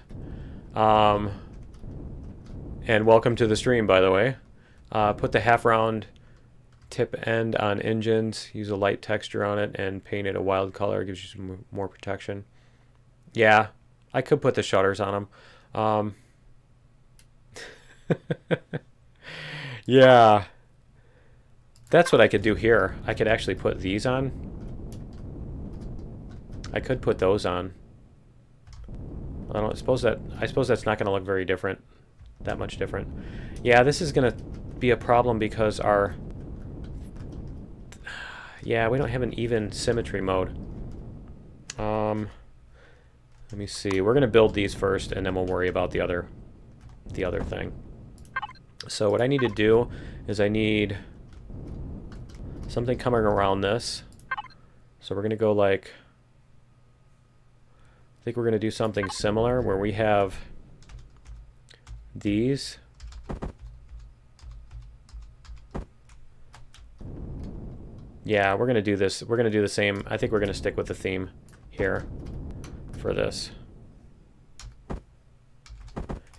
A: And welcome to the stream, by the way. Put the half-round tip end on engines. Use a light texture on it and paint it a wild color. Gives you some more protection. Yeah, I could put the shutters on them. Yeah. That's what I could do here. I could actually put these on. I could put those on. I suppose that's not going to look very different. That much different. Yeah, this is going to be a problem because our... Yeah, we don't have an even symmetry mode. Let me see. We're going to build these first, and then we'll worry about the other thing. So what I need to do is I need something coming around this. So we're going to go like... I think we're going to do something similar where we have these. Yeah, we're going to do this. We're going to do the same. I think we're going to stick with the theme here for this.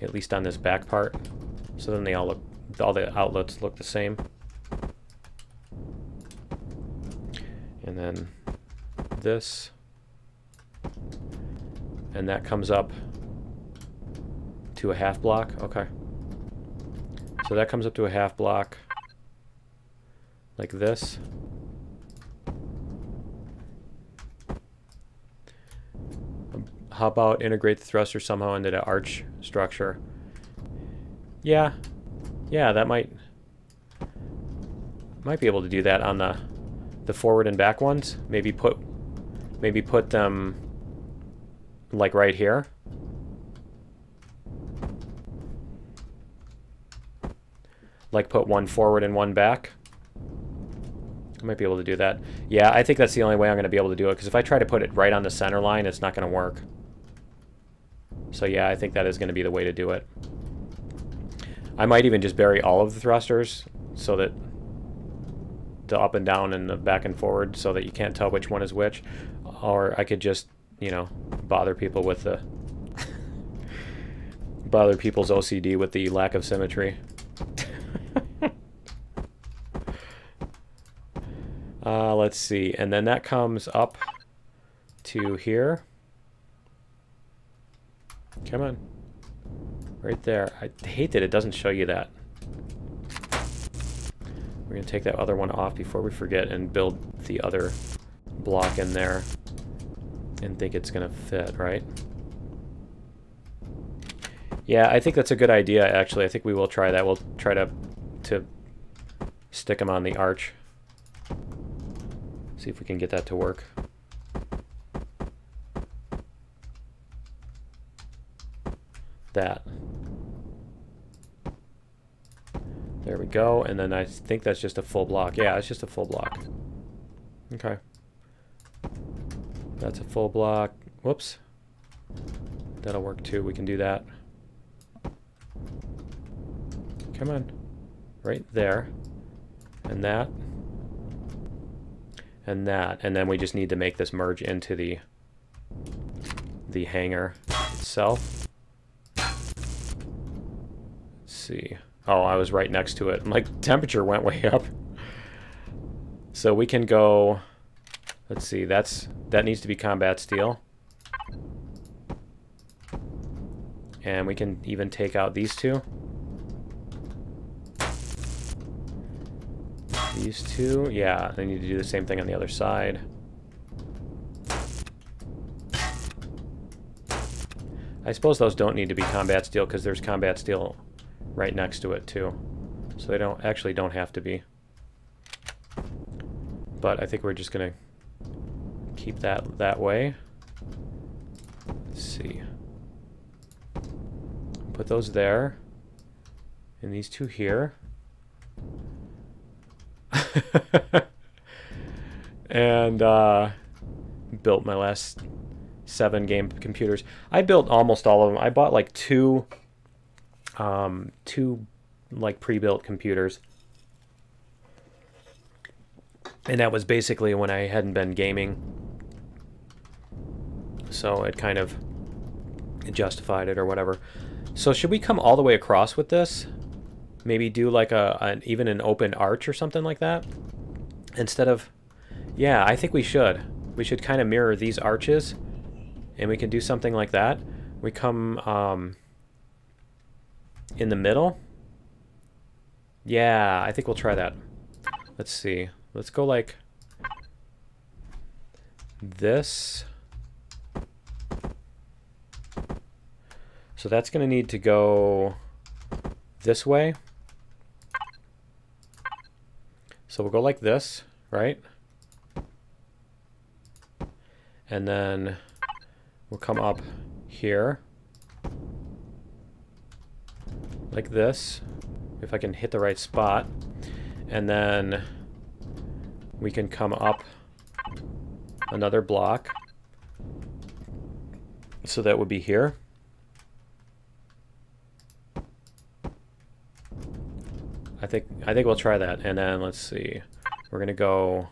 A: At least on this back part. So then they all the outlets look the same. And then this. And that comes up to a half block. Okay. So that comes up to a half block like this. How about integrate the thruster somehow into the arch structure? Yeah, Yeah, that might be able to do that on the forward and back ones. Maybe put them like right here. Like put one forward and one back. I might be able to do that. Yeah, I think that's the only way I'm going to be able to do it, because if I try to put it right on the center line, it's not going to work. So yeah, I think that is going to be the way to do it. I might even just bury all of the thrusters so that the up and down and the back and forward, so that you can't tell which one is which. Or I could just, you know, bother people with the bother people's OCD with the lack of symmetry. Let's see, and then that comes up to here. Come on. Right there. I hate that it doesn't show you that. We're going to take that other one off before we forget and build the other block in there and think it's going to fit, right? Yeah, I think that's a good idea, actually. I think we will try that. We'll try to stick them on the arch. See if we can get that to work. That. There we go. And then I think that's just a full block. Yeah, it's just a full block. Okay. That's a full block. Whoops. That'll work too. We can do that. Come on. Right there. And that. And that. And then we just need to make this merge into the hanger itself. Let's see. Oh, I was right next to it. My temperature went way up. So we can go... Let's see. That needs to be combat steel. And we can even take out these two. These two, yeah, they need to do the same thing on the other side. I suppose those don't need to be combat steel because there's combat steel right next to it too. So they don't have to be. But I think we're just gonna keep that way. Let's see. Put those there. And these two here. And built my last 7 game computers. I built almost all of them. I bought like two like pre-built computers, and that was basically when I hadn't been gaming, so it kind of justified it or whatever. So should we come all the way across with this? Maybe do like even an open arch or something like that instead of... Yeah, I think we should. We should kind of mirror these arches, and we can do something like that. We come in the middle. Yeah, I think we'll try that. Let's see. Let's go like this. So that's going to need to go this way. So we'll go like this, right? And then we'll come up here like this, if I can hit the right spot. And then we can come up another block. So that would be here. I think we'll try that. And then let's see. We're gonna go,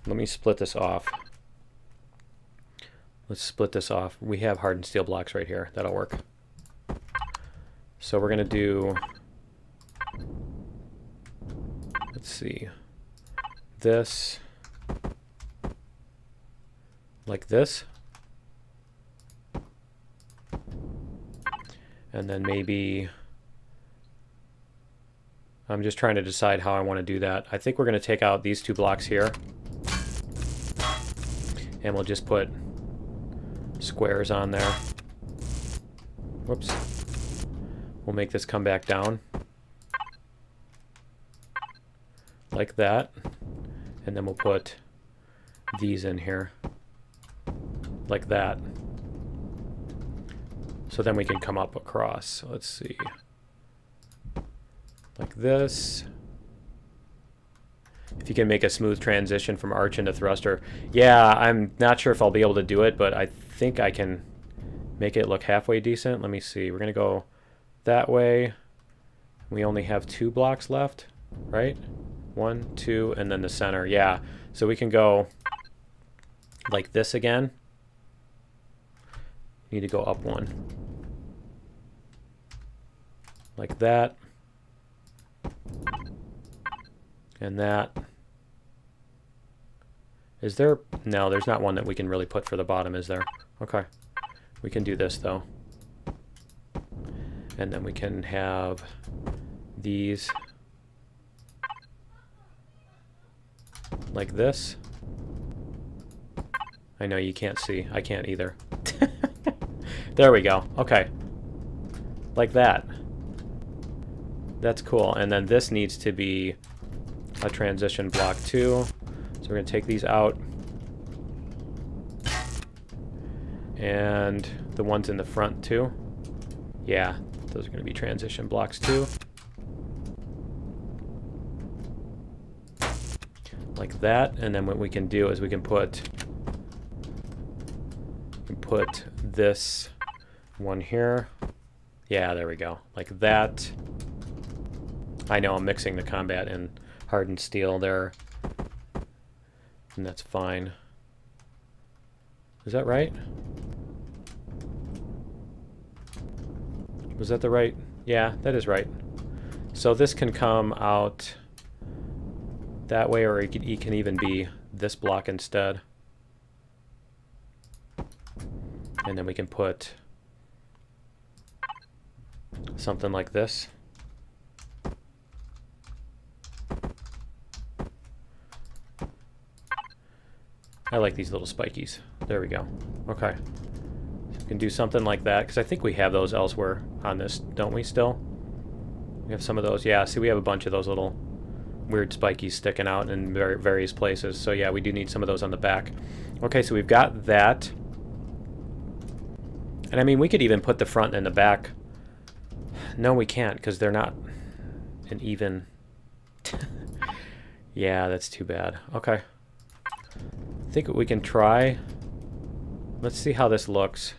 A: let me split this off. Let's split this off. We have hardened steel blocks right here. That'll work. So we're gonna do, let's see, this, like this. And then maybe, I'm just trying to decide how I want to do that. I think we're going to take out these 2 blocks here. And we'll just put squares on there. Whoops. We'll make this come back down. like that. And then we'll put these in here like that. So then we can come up across. So let's see. Like this. If you can make a smooth transition from arch into thruster. Yeah, I'm not sure if I'll be able to do it, but I think I can make it look halfway decent. Let me see. We're going to go that way. We only have 2 blocks left, right? 1, 2, and then the center. Yeah, so we can go like this again. Need to go up 1. Like that. And that. Is there... No, there's not one that we can really put for the bottom, is there? Okay. We can do this, though. And then we can have these like this. I know you can't see. I can't either. There we go. Okay. Like that. That's cool. And then this needs to be a transition block too. So we're going to take these out. And the ones in the front too. Yeah, those are going to be transition blocks too. Like that. And then what we can do is we can put this one here. Yeah, there we go. Like that. I know I'm mixing the combat and hardened steel there. And that's fine. Is that right? Was that the right? Yeah, that is right. So this can come out that way, or it can even be this block instead. And then we can put something like this. I like these little spikies. There we go. Okay. So we can do something like that, because I think we have those elsewhere on this, don't we still? We have some of those. Yeah, see, we have a bunch of those little weird spikies sticking out in various places. So yeah, we do need some of those on the back. Okay, so we've got that. And I mean, we could even put the front and the back. No, we can't, because they're not an even... Yeah, that's too bad. Okay. I think we can try. Let's see how this looks.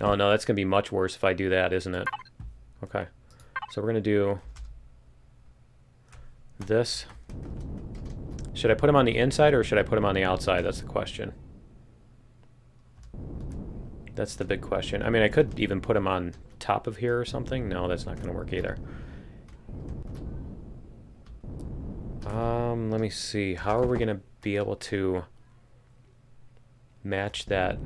A: Oh no, that's going to be much worse if I do that, isn't it? Okay. So we're going to do this. Should I put them on the inside or should I put them on the outside? That's the question. That's the big question. I mean, I could even put them on top of here or something. No, that's not going to work either. Let me see. How are we going to be able to match that?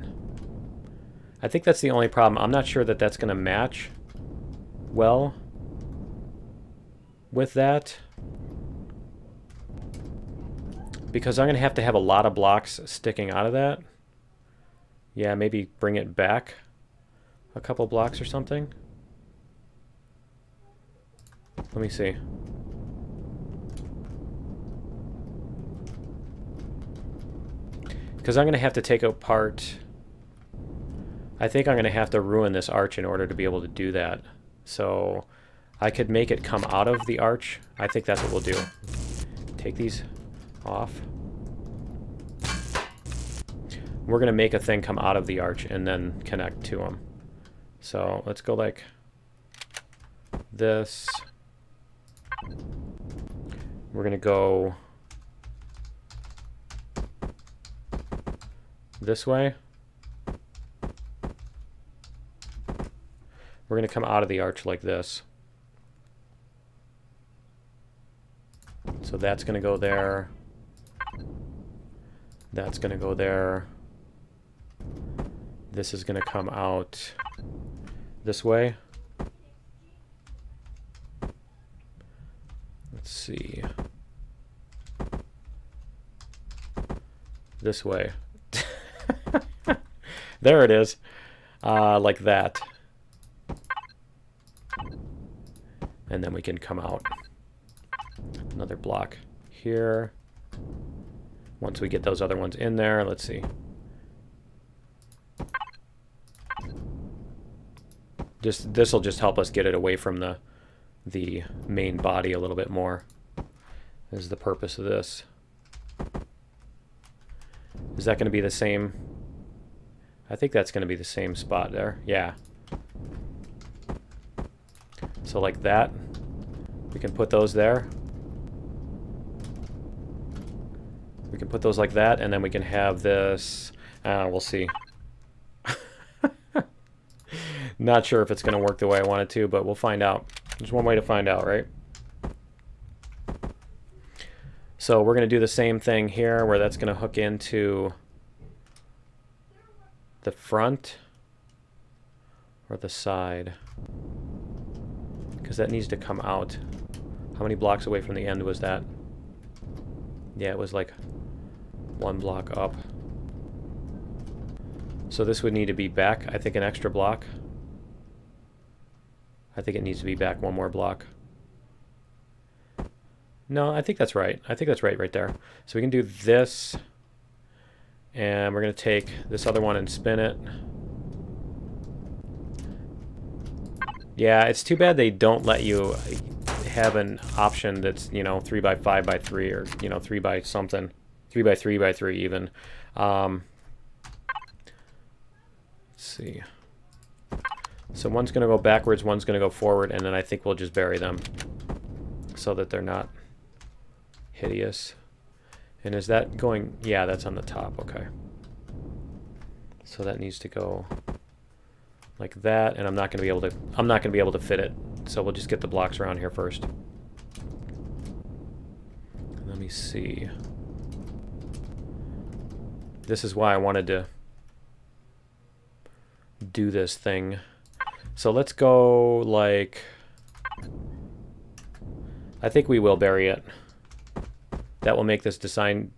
A: I think that's the only problem. I'm not sure that that's going to match well with that, because I'm going to have a lot of blocks sticking out of that. Yeah, maybe bring it back a couple blocks or something. Let me see. Because I'm going to have to take apart... I think I'm going to have to ruin this arch in order to be able to do that. So I could make it come out of the arch. I think that's what we'll do. Take these off. We're going to make a thing come out of the arch and then connect to them. So let's go like this. We're going to go this way. We're going to come out of the arch like this. So that's going to go there. That's going to go there. This is going to come out this way. Let's see. This way. There it is. Like that. And then we can come out Another block here. Once we get those other ones in there, let's see. This will just help us get it away from the main body a little bit more. Is the purpose of this. Is that going to be the same? I think that's going to be the same spot there. Yeah. So like that. We can put those there. We can put those like that, and then we can have this. We'll see. Not sure if it's going to work the way I want it to, but we'll find out. There's one way to find out, right? So we're going to do the same thing here, where that's going to hook into the front or the side, because that needs to come out. How many blocks away from the end was that? Yeah, it was like 1 block up. So this would need to be back, I think, an extra block. I think it needs to be back 1 more block. No, I think that's right. I think that's right there. So we can do this, and we're going to take this other one and spin it. Yeah, it's too bad they don't let you have an option that's, you know, 3 by 5 by 3, or, you know, 3 by something, 3 by 3 by 3 even. Let's see. So one's going to go backwards, one's going to go forward, and then I think we'll just bury them so that they're not hideous. And is that going? Yeah, that's on the top. Okay. So that needs to go like that, and I'm not going to be able to fit it. So we'll just get the blocks around here first. Let me see. This is why I wanted to do this thing. So let's go like, I think we will bury it. That will make this design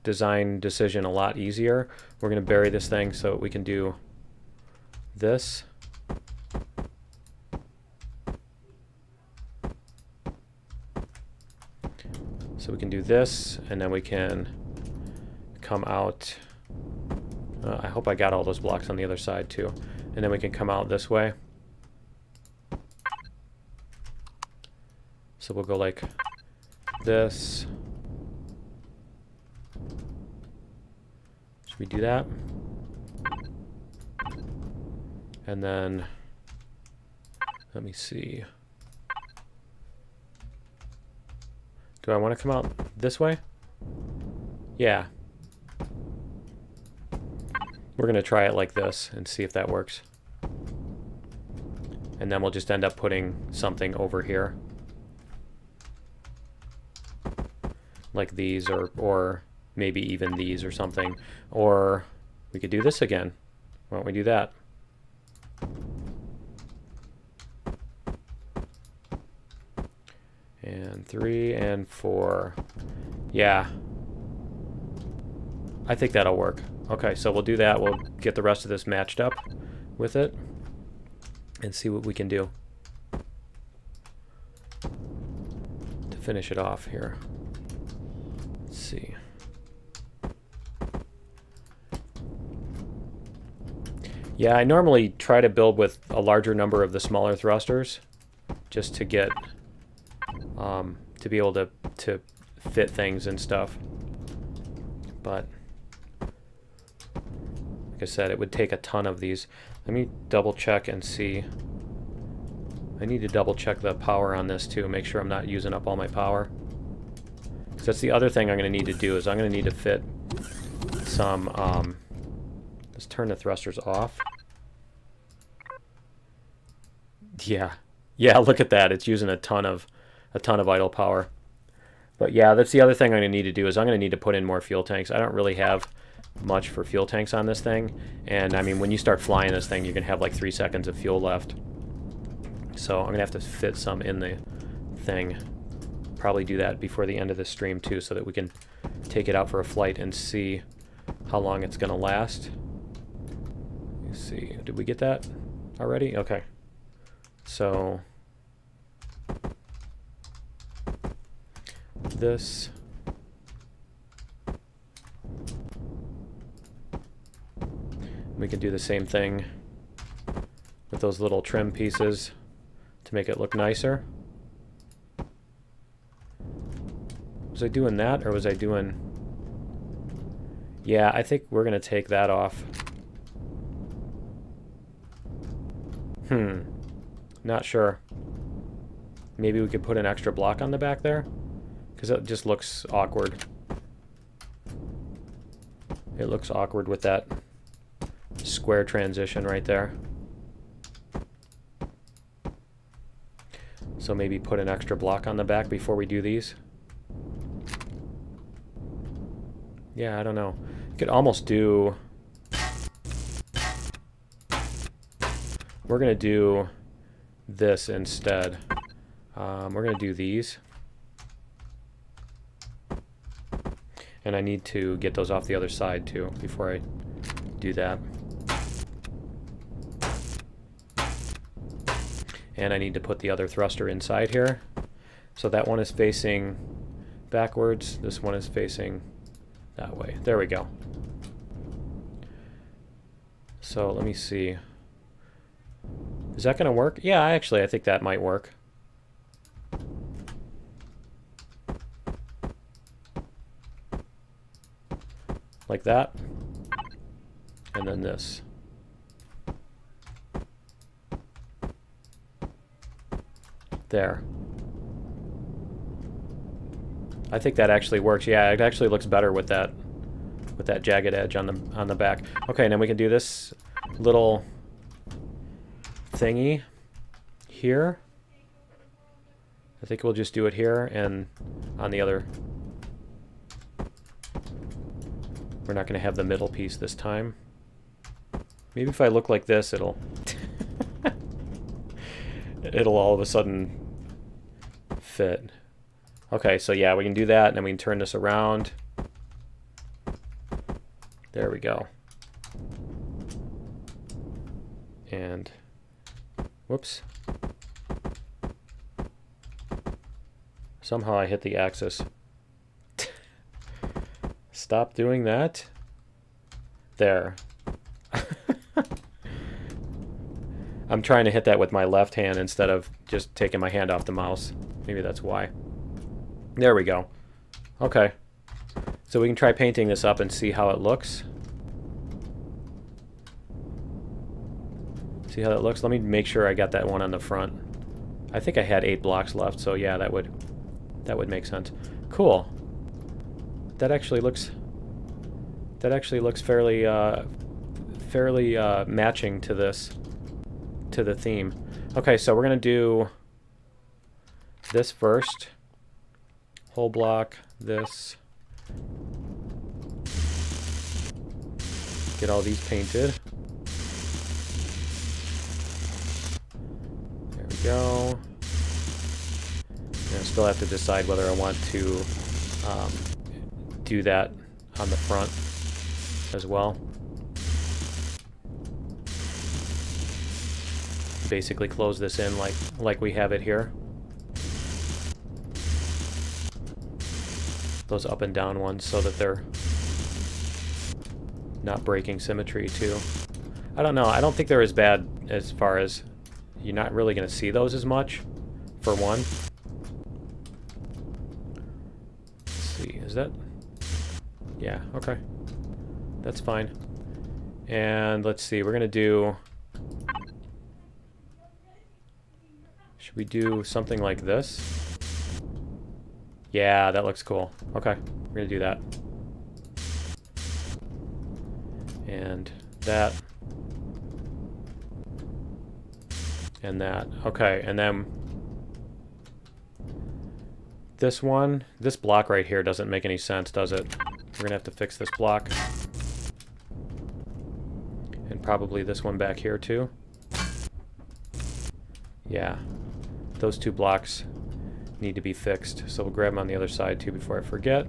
A: decision a lot easier. We're going to bury this thing so we can do this. So we can do this, and then we can come out. I hope I got all those blocks on the other side too. And then we can come out this way. So we'll go like this. Should we do that? And then, let me see. Do I want to come out this way? Yeah. We're going to try it like this and see if that works. And then we'll just end up putting something over here. Like these, or maybe even these or something. Or we could do this again. Why don't we do that? And 3 and 4. Yeah. I think that'll work. Okay, so we'll do that. We'll get the rest of this matched up with it and see what we can do to finish it off here. Let's see. Yeah, I normally try to build with a larger number of the smaller thrusters just to get to be able to fit things and stuff. But like I said, it would take a ton of these. Let me double check and see. I need to double check the power on this too, make sure I'm not using up all my power. Because that's the other thing I'm going to need to do, is I'm going to need to fit some, let's turn the thrusters off. Yeah, look at that. It's using a ton of idle power. But yeah, that's the other thing I'm going to need to do, is I'm going to need to put in more fuel tanks. I don't really have much for fuel tanks on this thing, and I mean, when you start flying this thing, you're going to have like 3 seconds of fuel left. So I'm going to have to fit some in the thing. Probably do that before the end of the stream too, so that we can take it out for a flight and see how long it's going to last. Let's see, did we get that already? Okay. this. We can do the same thing with those little trim pieces to make it look nicer. Was I doing that, or was I doing... Yeah, I think we're going to take that off. Not sure. Maybe we could put an extra block on the back there? Because it just looks awkward. It looks awkward with that square transition right there. So maybe put an extra block on the back before we do these. Yeah, I don't know. You could almost do... We're going to do this instead. We're going to do these. And I need to get those off the other side too before I do that. And I need to put the other thruster inside here. So that one is facing backwards. This one is facing that way. There we go. So let me see. Is that going to work? Yeah, I think that might work. Like that. And then this. There. I think that actually works. Yeah, it actually looks better with that jagged edge on the back. Okay, and then we can do this little thingy here. I think we'll just do it here and on the other. We're not going to have the middle piece this time. Maybe if I look like this, it'll it'll all of a sudden fit. Okay, so yeah, we can do that, and then we can turn this around. There we go. And whoops. Somehow I hit the axis. Stop doing that. There. I'm trying to hit that with my left hand instead of just taking my hand off the mouse. Maybe that's why. There we go. Okay. So we can try painting this up and see how it looks. See how that looks? Let me make sure I got that one on the front. I think I had 8 blocks left, so yeah, that would make sense. Cool. That actually looks fairly matching to the theme. Okay, so we're gonna do this first. Whole block, this. Get all these painted. There we go. And I still have to decide whether I want to do that on the front as well. Basically close this in like we have it here. Those up and down ones so that they're not breaking symmetry too. I don't know. I don't think they're as bad as far as you're not really going to see those as much, for one. Let's see. Is that... Yeah, okay. That's fine. And let's see. We're going to do... Should we do something like this? Yeah, that looks cool. Okay, we're going to do that. And that. And that. Okay, and then this one, this block right here doesn't make any sense, does it? We're going to have to fix this block. And probably this one back here too. Yeah, those 2 blocks need to be fixed. So we'll grab them on the other side too before I forget.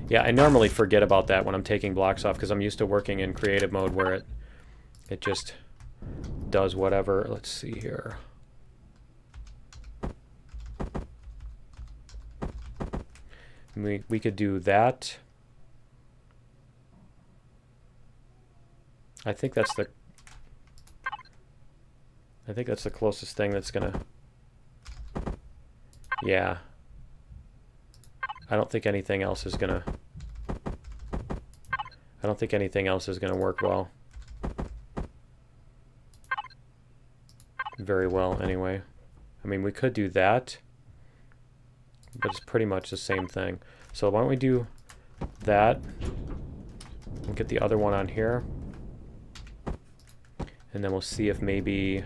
A: Yeah, I normally forget about that when I'm taking blocks off because I'm used to working in creative mode where it just does whatever. Let's see here. We could do that. I think that's the closest thing that's gonna. Yeah. I don't think anything else is gonna work well. Very well, anyway. I mean, we could do that, but it's pretty much the same thing. So why don't we do that? We'll get the other one on here. And then we'll see if maybe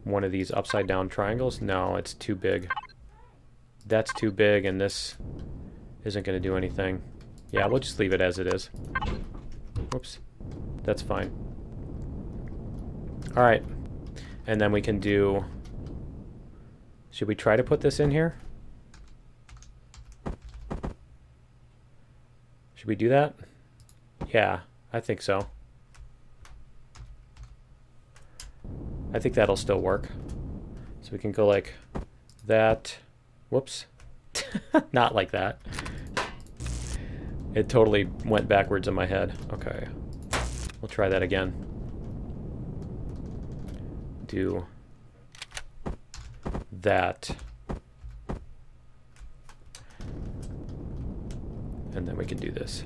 A: one of these upside down triangles. No, it's too big. That's too big, and this isn't going to do anything. Yeah, we'll just leave it as it is. Whoops. That's fine. Alright. And then we can do... Should we try to put this in here? Should we do that? Yeah, I think so. I think that'll still work. So we can go like that. Whoops. Not like that. It totally went backwards in my head. Okay. We'll try that again. Do that. And then we can do this.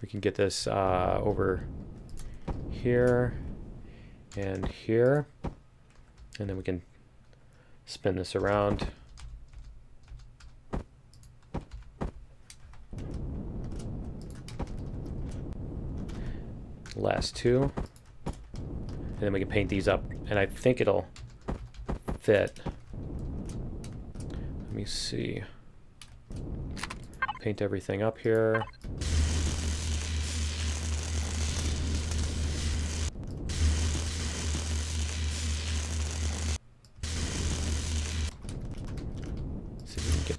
A: We can get this over here and here, and then we can spin this around. Last two, and then we can paint these up, and I think it'll fit. Let me see. Paint everything up here.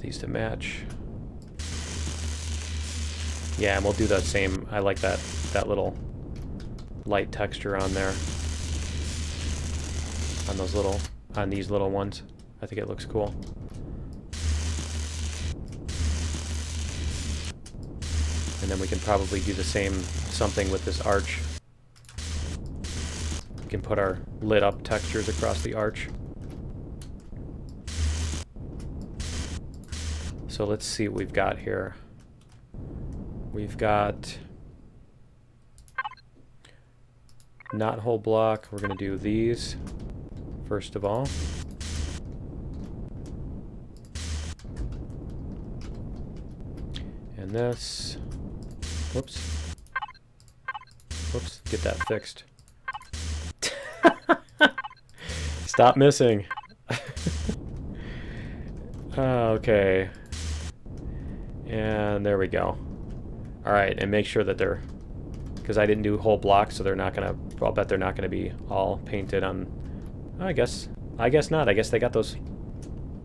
A: These to match. Yeah, and we'll do that same. I like that little light texture on there. On these little ones. I think it looks cool. And then we can probably do the same something with this arch. We can put our lit up textures across the arch. So let's see what we've got here. We've got not whole block. We're going to do these first of all. And this. Whoops. Whoops. Get that fixed. Stop missing. Okay. And there we go. Alright, and make sure that they're... Because I didn't do whole blocks, so they're not going to... I'll bet they're not going to be all painted on... I guess not. I guess they got those...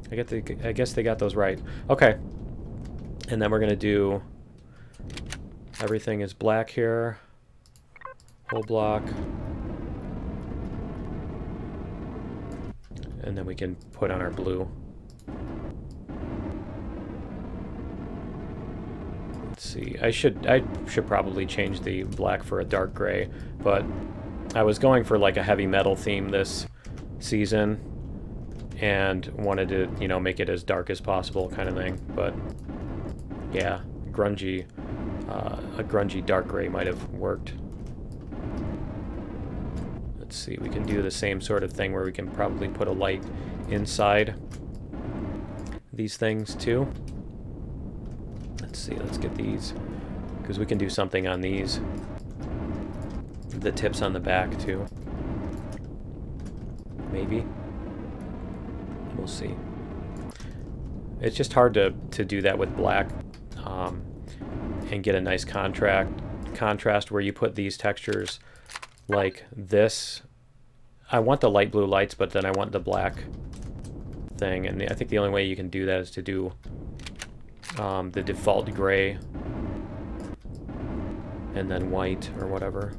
A: I guess they got those right. Okay. And then we're going to do... Everything is black here. Whole block. And then we can put on our blue. Let's see. I should probably change the black for a dark gray, but I was going for like a heavy metal theme this season and wanted to, you know, make it as dark as possible kind of thing. But yeah, grungy, a grungy dark gray might have worked. Let's see. We can do the same sort of thing where we can probably put a light inside these things too. Let's see, let's get these, because we can do something on these, the tips on the back too. Maybe. We'll see. It's just hard to do that with black and get a nice contrast where you put these textures like this. I want the light blue lights, but then I want the black thing, and I think the only way you can do that is to do the default gray and then white or whatever.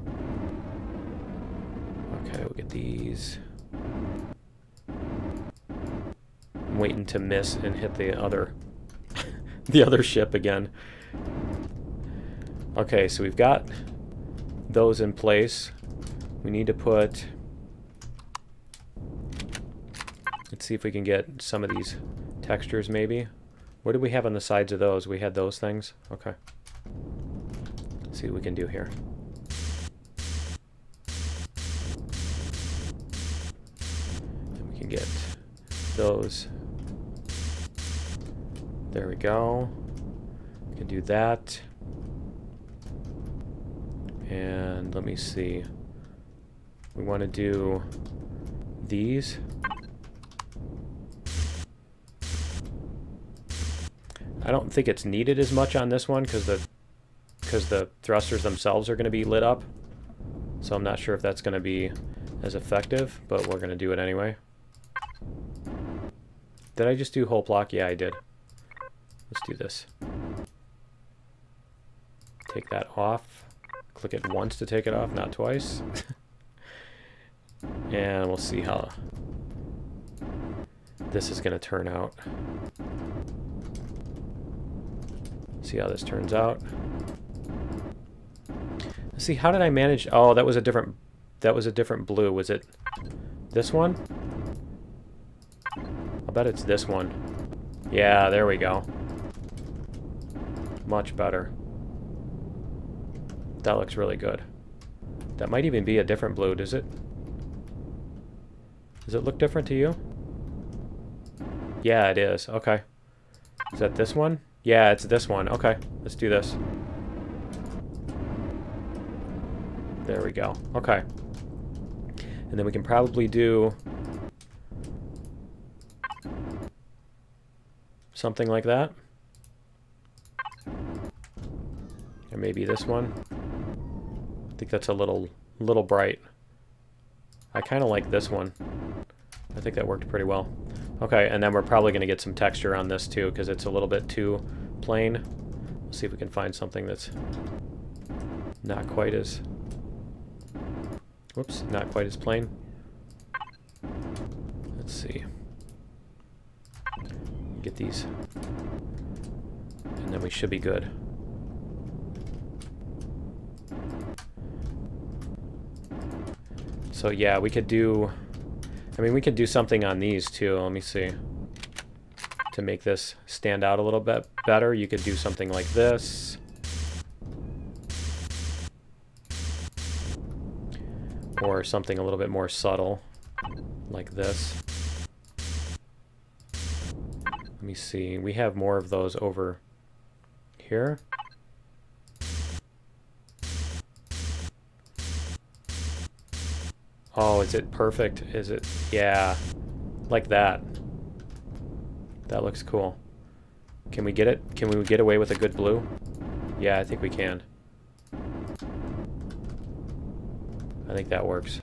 A: Okay, we'll get these. I'm waiting to miss and hit the other the other ship again. Okay, so we've got those in place. We need to put... Let's see if we can get some of these textures maybe. What did we have on the sides of those? We had those things? Okay. Let's see what we can do here. And we can get those. There we go. We can do that. And let me see. We want to do these. I don't think it's needed as much on this one because the thrusters themselves are going to be lit up. So I'm not sure if that's going to be as effective, but we're going to do it anyway. Did I just do whole block? Yeah, I did. Let's do this. Take that off. Click it once to take it off, not twice. And we'll see how this is going to turn out. See how this turns out. Let's see, how did I manage? Oh, that was a different blue. Was it this one? I'll bet it's this one. Yeah, there we go. Much better. That looks really good. That might even be a different blue, does it? Does it look different to you? Yeah, it is. Okay. Is that this one? Yeah, it's this one. Okay, let's do this. There we go. Okay. And then we can probably do something like that. Or maybe this one. I think that's a little bright. I kind of like this one. I think that worked pretty well. Okay, and then we're probably going to get some texture on this too, because it's a little bit too plain. Let's see if we can find something that's not quite as... Whoops, not quite as plain. Let's see. Get these. And then we should be good. So yeah, we could do... I mean, we could do something on these too. Let me see. To make this stand out a little bit better, you could do something like this. Or something a little bit more subtle, like this. Let me see. We have more of those over here. Oh, is it perfect? Is it? Yeah. Like that. That looks cool. Can we get it? Can we get away with a good blue? Yeah, I think we can. I think that works.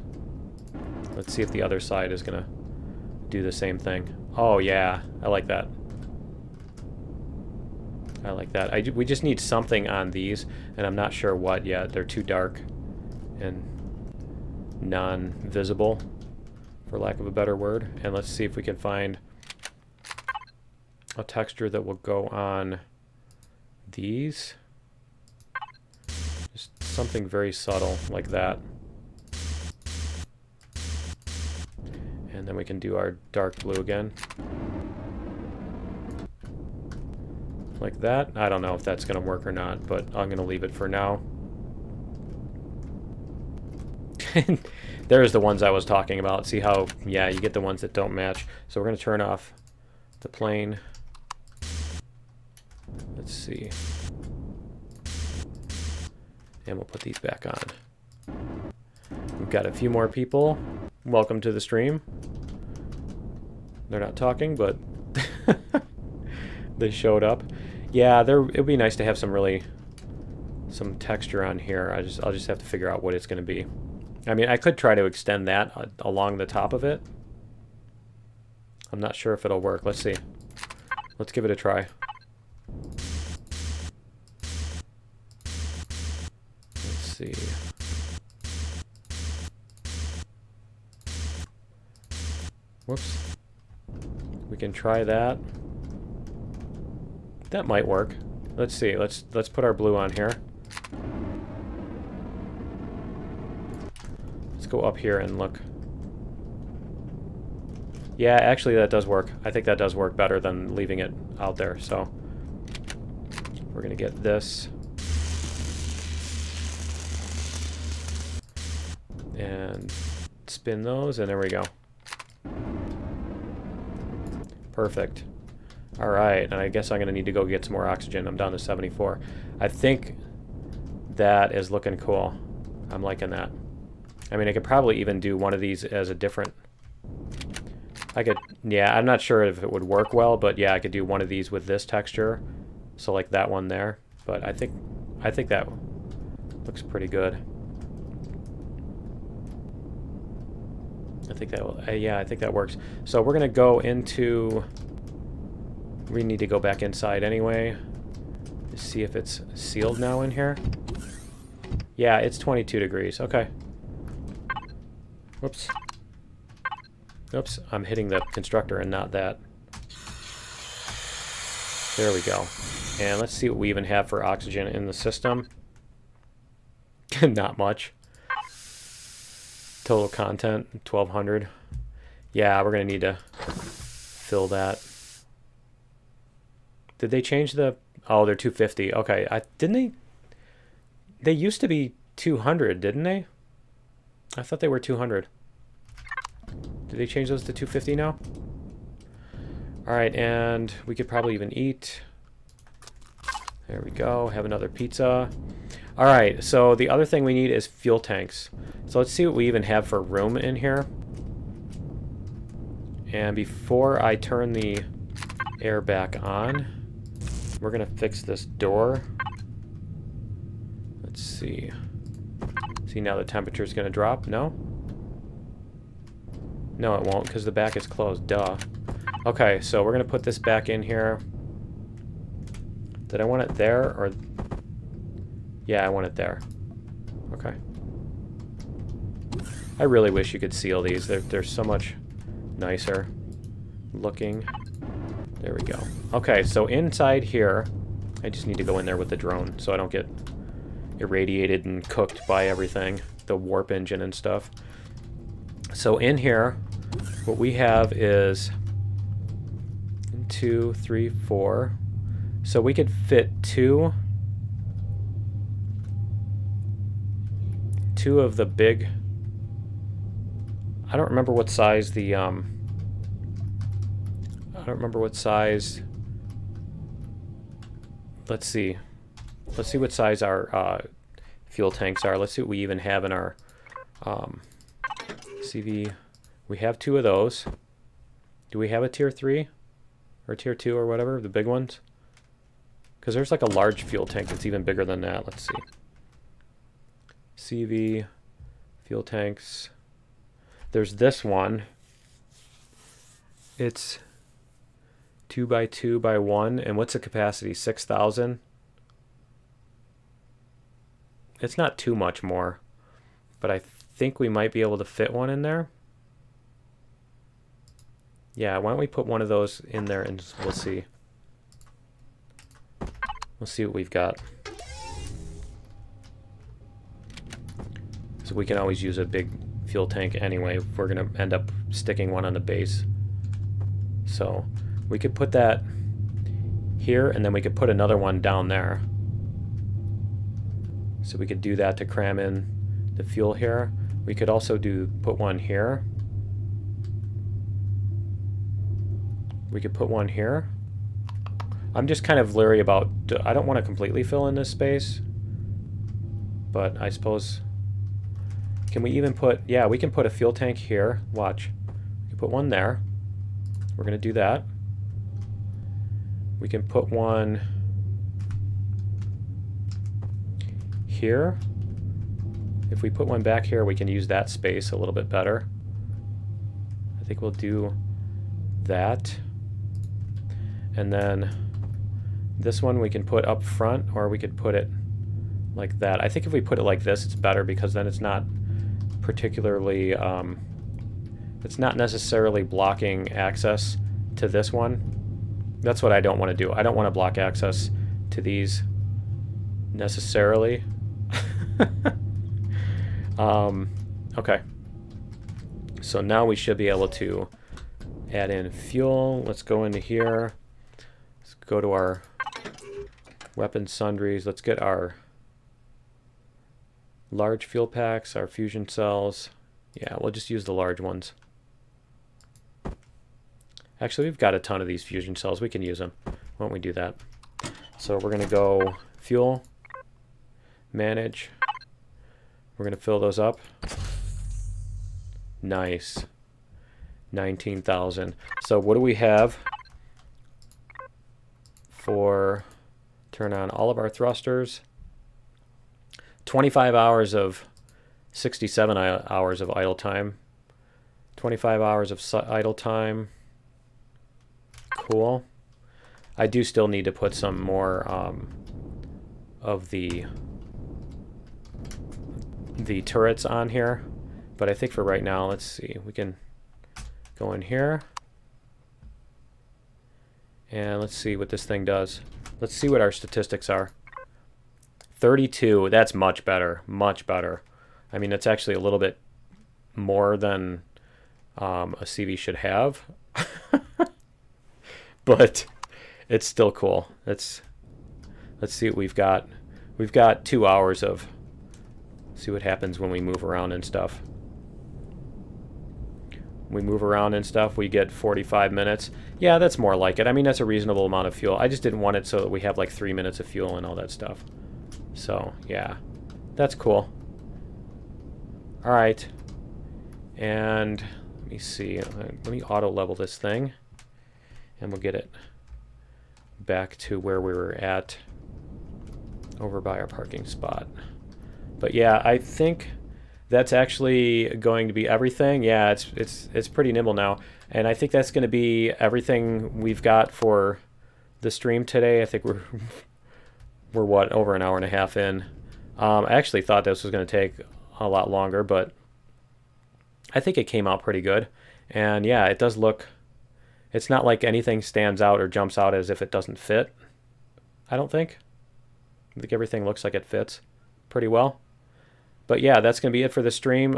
A: Let's see if the other side is gonna do the same thing. Oh yeah, I like that. I like that. We just need something on these, and I'm not sure what yet. They're too dark and non-visible, for lack of a better word. And let's see if we can find a texture that will go on these. Just something very subtle like that. And then we can do our dark blue again. Like that. I don't know if that's going to work or not, but I'm going to leave it for now. There's the ones I was talking about. See how, yeah, you get the ones that don't match. So we're going to turn off the plane. Let's see. And we'll put these back on. We've got a few more people. Welcome to the stream. They're not talking, but they showed up. Yeah, it would be nice to have some texture on here. I'll just have to figure out what it's going to be. I mean, I could try to extend that along the top of it. I'm not sure if it'll work. Let's see. Let's give it a try. Let's see. Whoops. We can try that. That might work. Let's see. Let's put our blue on here. Let's go up here and look. Yeah, actually that does work. I think that does work better than leaving it out there. So we're gonna get this. And spin those, and there we go. Perfect. Alright, and I guess I'm going to need to go get some more oxygen. I'm down to 74. I think that is looking cool. I'm liking that. I mean, I could probably even do one of these as a different... I could... Yeah, I'm not sure if it would work well, but yeah, I could do one of these with this texture. So like that one there. But I think that looks pretty good. I think that will, yeah, I think that works. So we're gonna go into. We need to go back inside anyway to see if it's sealed now in here. Yeah, it's 22 degrees. Okay. Whoops. Oops, I'm hitting the constructor and not that. There we go. And let's see what we even have for oxygen in the system. Not much. Total content, 1,200. Yeah, we're going to need to fill that. Did they change the... Oh, they're 250. Okay, didn't they... They used to be 200, didn't they? I thought they were 200. Did they change those to 250 now? Alright, and we could probably even eat. There we go. Have another pizza. Alright, so the other thing we need is fuel tanks. So let's see what we even have for room in here. And before I turn the air back on, we're going to fix this door. Let's see. See, now the temperature is going to drop. No? No, it won't, because the back is closed. Duh. Okay, so we're going to put this back in here. Did I want it there, or... Yeah, I want it there. Okay. I really wish you could seal these. They're so much nicer looking. There we go. Okay, so inside here, I just need to go in there with the drone so I don't get irradiated and cooked by everything, the warp engine and stuff. So in here, what we have is 1, 2, 3, 4. So we could fit two of the big... I don't remember what size the... I don't remember what size... Let's see. Let's see what size our fuel tanks are. Let's see what we even have in our CV. We have 2 of those. Do we have a tier 3? Or tier 2 or whatever? The big ones? Because there's like a large fuel tank that's even bigger than that. Let's see. CV, fuel tanks. There's this one. It's 2 by 2 by 1. And what's the capacity? 6,000? It's not too much more. But I think we might be able to fit one in there. Yeah, why don't we put one of those in there and we'll see. We'll see what we've got. So we can always use a big fuel tank anyway if we're going to end up sticking one on the base. So we could put that here and then we could put another one down there. So we could do that to cram in the fuel here. We could also put one here. We could put one here. I'm just kind of leery about... I don't want to completely fill in this space. But I suppose... Can we even put... Yeah, we can put a fuel tank here. Watch. We can put one there. We're going to do that. We can put one... here. If we put one back here, we can use that space a little bit better. I think we'll do that. And then this one we can put up front, or we could put it like that. I think if we put it like this, it's better because then it's not particularly, it's not necessarily blocking access to this one. That's what I don't want to do. I don't want to block access to these necessarily. Okay. So now we should be able to add in fuel. Let's go into here. Let's go to our weapon sundries. Let's get our large fuel packs, our fusion cells. Yeah, we'll just use the large ones. Actually, we've got a ton of these fusion cells. We can use them. Why don't we do that? So we're going to go fuel, manage. We're going to fill those up. Nice. 19,000. So what do we have for turn on all of our thrusters? 25 hours of 67 hours of idle time. 25 hours of idle time. Cool. I do still need to put some more of the turrets on here, but I think for right now, let's see, we can go in here and let's see what this thing does. Let's see what our statistics are. 32, that's much better, much better. I mean, it's actually a little bit more than a CV should have, but it's still cool. Let's see what we've got. We've got 2 hours of, see what happens when we move around and stuff. We move around and stuff, we get 45 minutes. Yeah, that's more like it. I mean, that's a reasonable amount of fuel. I just didn't want it so that we have like 3 minutes of fuel and all that stuff. So, yeah, that's cool. All right. And let me see. Let me auto level this thing. And we'll get it back to where we were at over by our parking spot. But yeah, I think that's actually going to be everything. Yeah, it's pretty nimble now. And I think that's going to be everything we've got for the stream today. I think we're what, over an hour and a half in. I actually thought this was going to take a lot longer, but I think it came out pretty good. And yeah, it does look, it's not like anything stands out or jumps out as if it doesn't fit. I don't think. I think everything looks like it fits pretty well. But yeah, that's going to be it for the stream.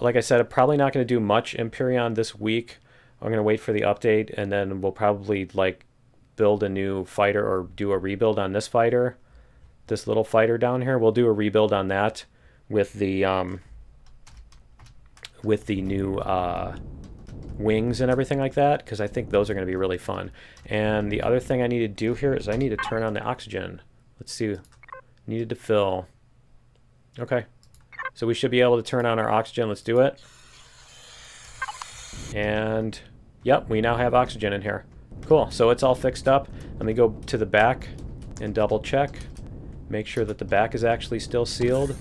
A: Like I said, I'm probably not going to do much Empyrion this week. I'm going to wait for the update, and then we'll probably like build a new fighter or do a rebuild on this fighter, this little fighter down here. We'll do a rebuild on that with the new wings and everything like that, because I think those are going to be really fun. And the other thing I need to do here is I need to turn on the oxygen. Let's see. Needed to fill. Okay. So we should be able to turn on our oxygen. Let's do it. And yep, we now have oxygen in here. Cool. So it's all fixed up. Let me go to the back and double check. Make sure that the back is actually still sealed.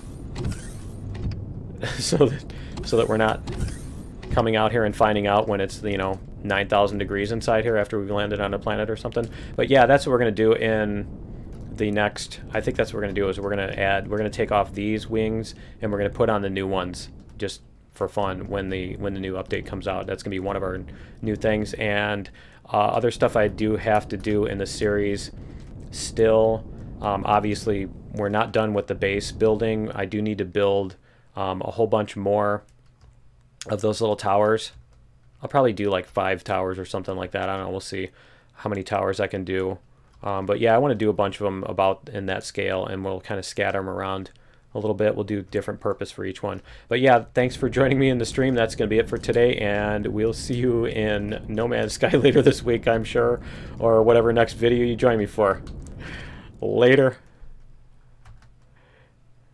A: so that we're not coming out here and finding out when it's, you know, 9,000 degrees inside here after we've landed on a planet or something. But yeah, that's what we're going to do in the next, I think that's what we're going to do is we're going to take off these wings and we're going to put on the new ones just for fun when the new update comes out. That's going to be one of our new things. And other stuff I do have to do in the series still. Obviously, we're not done with the base building. I do need to build a whole bunch more of those little towers. I'll probably do like 5 towers or something like that. I don't know. We'll see how many towers I can do. But yeah, I want to do a bunch of them about in that scale, and we'll kind of scatter them around a little bit. We'll do different purpose for each one. But yeah, thanks for joining me in the stream. That's going to be it for today, and we'll see you in No Man's Sky later this week, I'm sure, or whatever next video you join me for. Later.